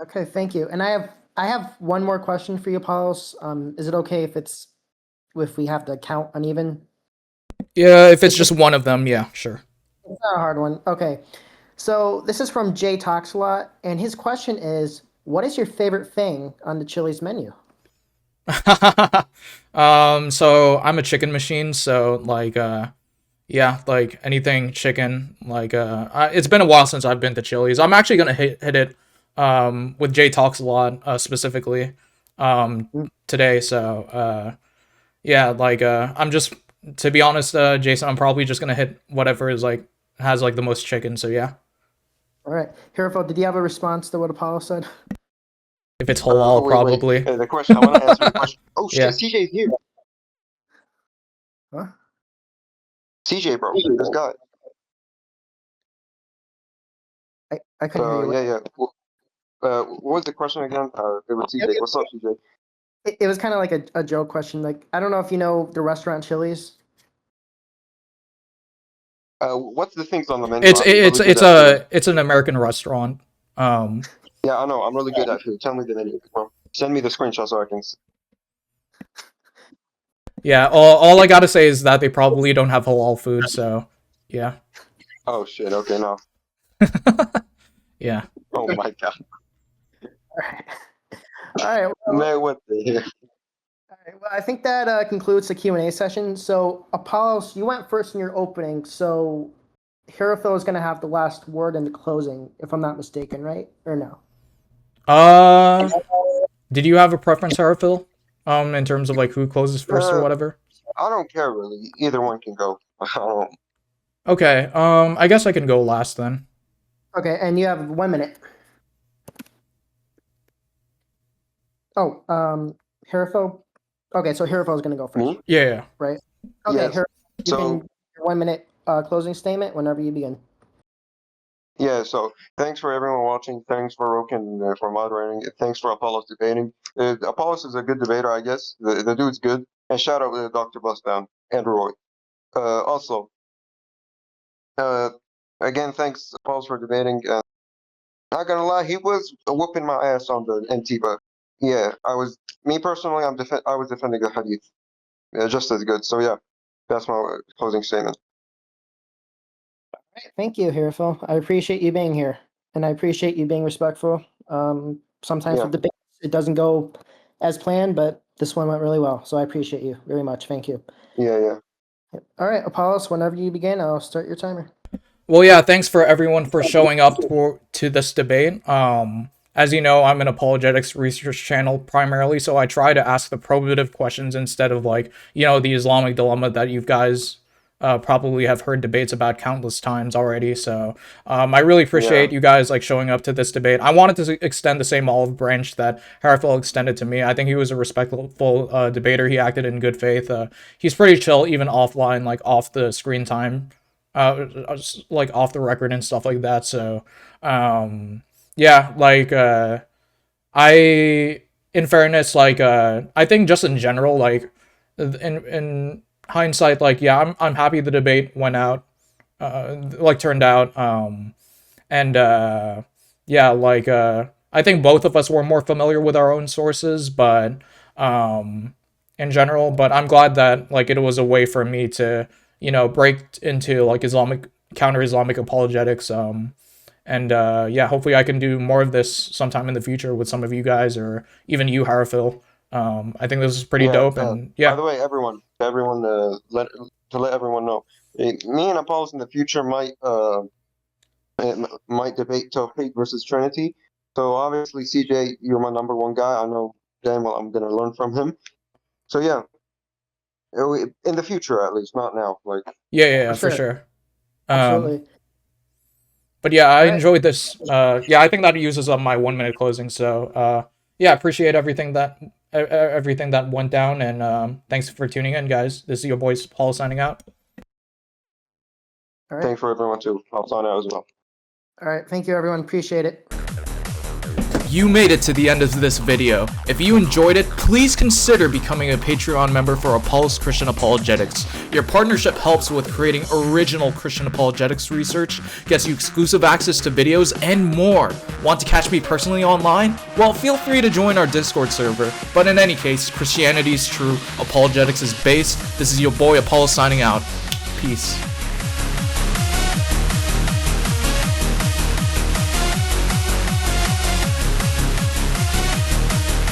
Okay, thank you. And I have one more question for you, Apollos. Is it okay if we have to count uneven? Yeah, if it's just one of them, yeah, sure. It's not a hard one. Okay. So this is from Jay Talks a Lot, and his question is, what is your favorite thing on the Chili's menu? So I'm a chicken machine, so like yeah, like anything chicken, like it's been a while since I've been to Chili's. I'm actually gonna hit it with Jay Talks a Lot specifically today. So yeah, like I'm just, to be honest, Jason, I'm probably just gonna hit whatever is like has like the most chicken. So yeah, All right. Hirofo, did you have a response to what Apollo said? if it's halal, Wait. probably. The question. I want to answer the question. Oh shit, Yeah. CJ's here. Huh? CJ, bro, this guy. I couldn't hear you. Yeah. What was the question again? It was CJ. What's up, CJ? It was kind of like a joke question. Like, I don't know if you know the restaurant Chili's. What's the things on the menu? It's I'm really it's good it's at food. a it's an American restaurant. Yeah, I know. I'm really good at food. Tell me the menu, bro. Send me the screenshot so I can. Yeah, all I gotta say is that they probably don't have halal food, so yeah. Oh shit. Okay, no. Yeah. Oh my god. All right. All right. Well, Man, what the hell? all right, well, I think that concludes the Q&A session. So, Apollos, you went first in your opening. So, Hirofil is going to have the last word in the closing, if I'm not mistaken, right? Or no? Uh, did you have a preference, Harafil? In terms of like who closes first or Uh, whatever? I don't care really. Either one can go. I don't. Okay. I guess I can go last then. Okay, and you have 1 minute. Oh, Hirofil? Okay, so Hirofil is going to go first, Me? Yeah. right? Okay, Yes. Hirofil, you So can your 1 minute closing statement whenever you begin. yeah. So thanks for everyone watching. Thanks for Roken for moderating. Thanks for Apollos debating. Apollos is a good debater, I guess. The dude's good. And shout out to Dr. Bustdown and Roy. Also, uh, again, thanks Apollos for debating. Not gonna lie, he was whooping my ass on the NT, but yeah, I was me personally. I was defending the Hadith, yeah, just as good. So yeah, that's my closing statement. All right, thank you, Hirofil. I appreciate you being here, and I appreciate you being respectful. Sometimes Yeah. with debates, it doesn't go as planned, but this one went really well. So I appreciate you very much. Thank you. Yeah. All right, Apollos, whenever you begin, I'll start your timer. Well, yeah. Thanks for everyone for showing up to this debate. As you know, I'm an apologetics research channel primarily, so I try to ask the probative questions instead of like the Islamic dilemma that you guys probably have heard debates about countless times already. So I really appreciate you guys like showing up to this debate. I wanted to extend the same olive branch that Harafil extended to me. I think he was a respectful debater. He acted in good faith. He's pretty chill even offline, like off the screen time, like off the record and stuff like that. So yeah, like I in fairness, like I think just in general, like in hindsight, like yeah, I'm happy the debate went out, like turned out, and yeah, like I think both of us were more familiar with our own sources, but in general, but I'm glad that like it was a way for me to break into like Islamic apologetics, and yeah, hopefully I can do more of this sometime in the future with some of you guys or even you, Harafil. I think this is pretty Yeah. dope, and By yeah. the way, everyone, let everyone know, me and Apollos in the future might debate Tawhid versus Trinity. So obviously, CJ, you're my number one guy. I know damn well I'm gonna learn from him. So yeah, in the future at least, not now. Like, Yeah, For for sure. sure. Absolutely. But yeah, I All right. enjoyed this. Yeah, I think that uses up my 1 minute closing. So yeah, appreciate everything that went down, and thanks for tuning in, guys. This is your boy Paul signing out. All right. thanks for everyone too. I'll sign out as well. All right. Thank you, everyone. Appreciate it. You made it to the end of this video. If you enjoyed it, please consider becoming a Patreon member for Apollos Christian Apologetics. Your partnership helps with creating original Christian apologetics research, gets you exclusive access to videos, and more. Want to catch me personally online? Well, feel free to join our Discord server. But in any case, Christianity is true, apologetics is based. This is your boy Apollo signing out. Peace.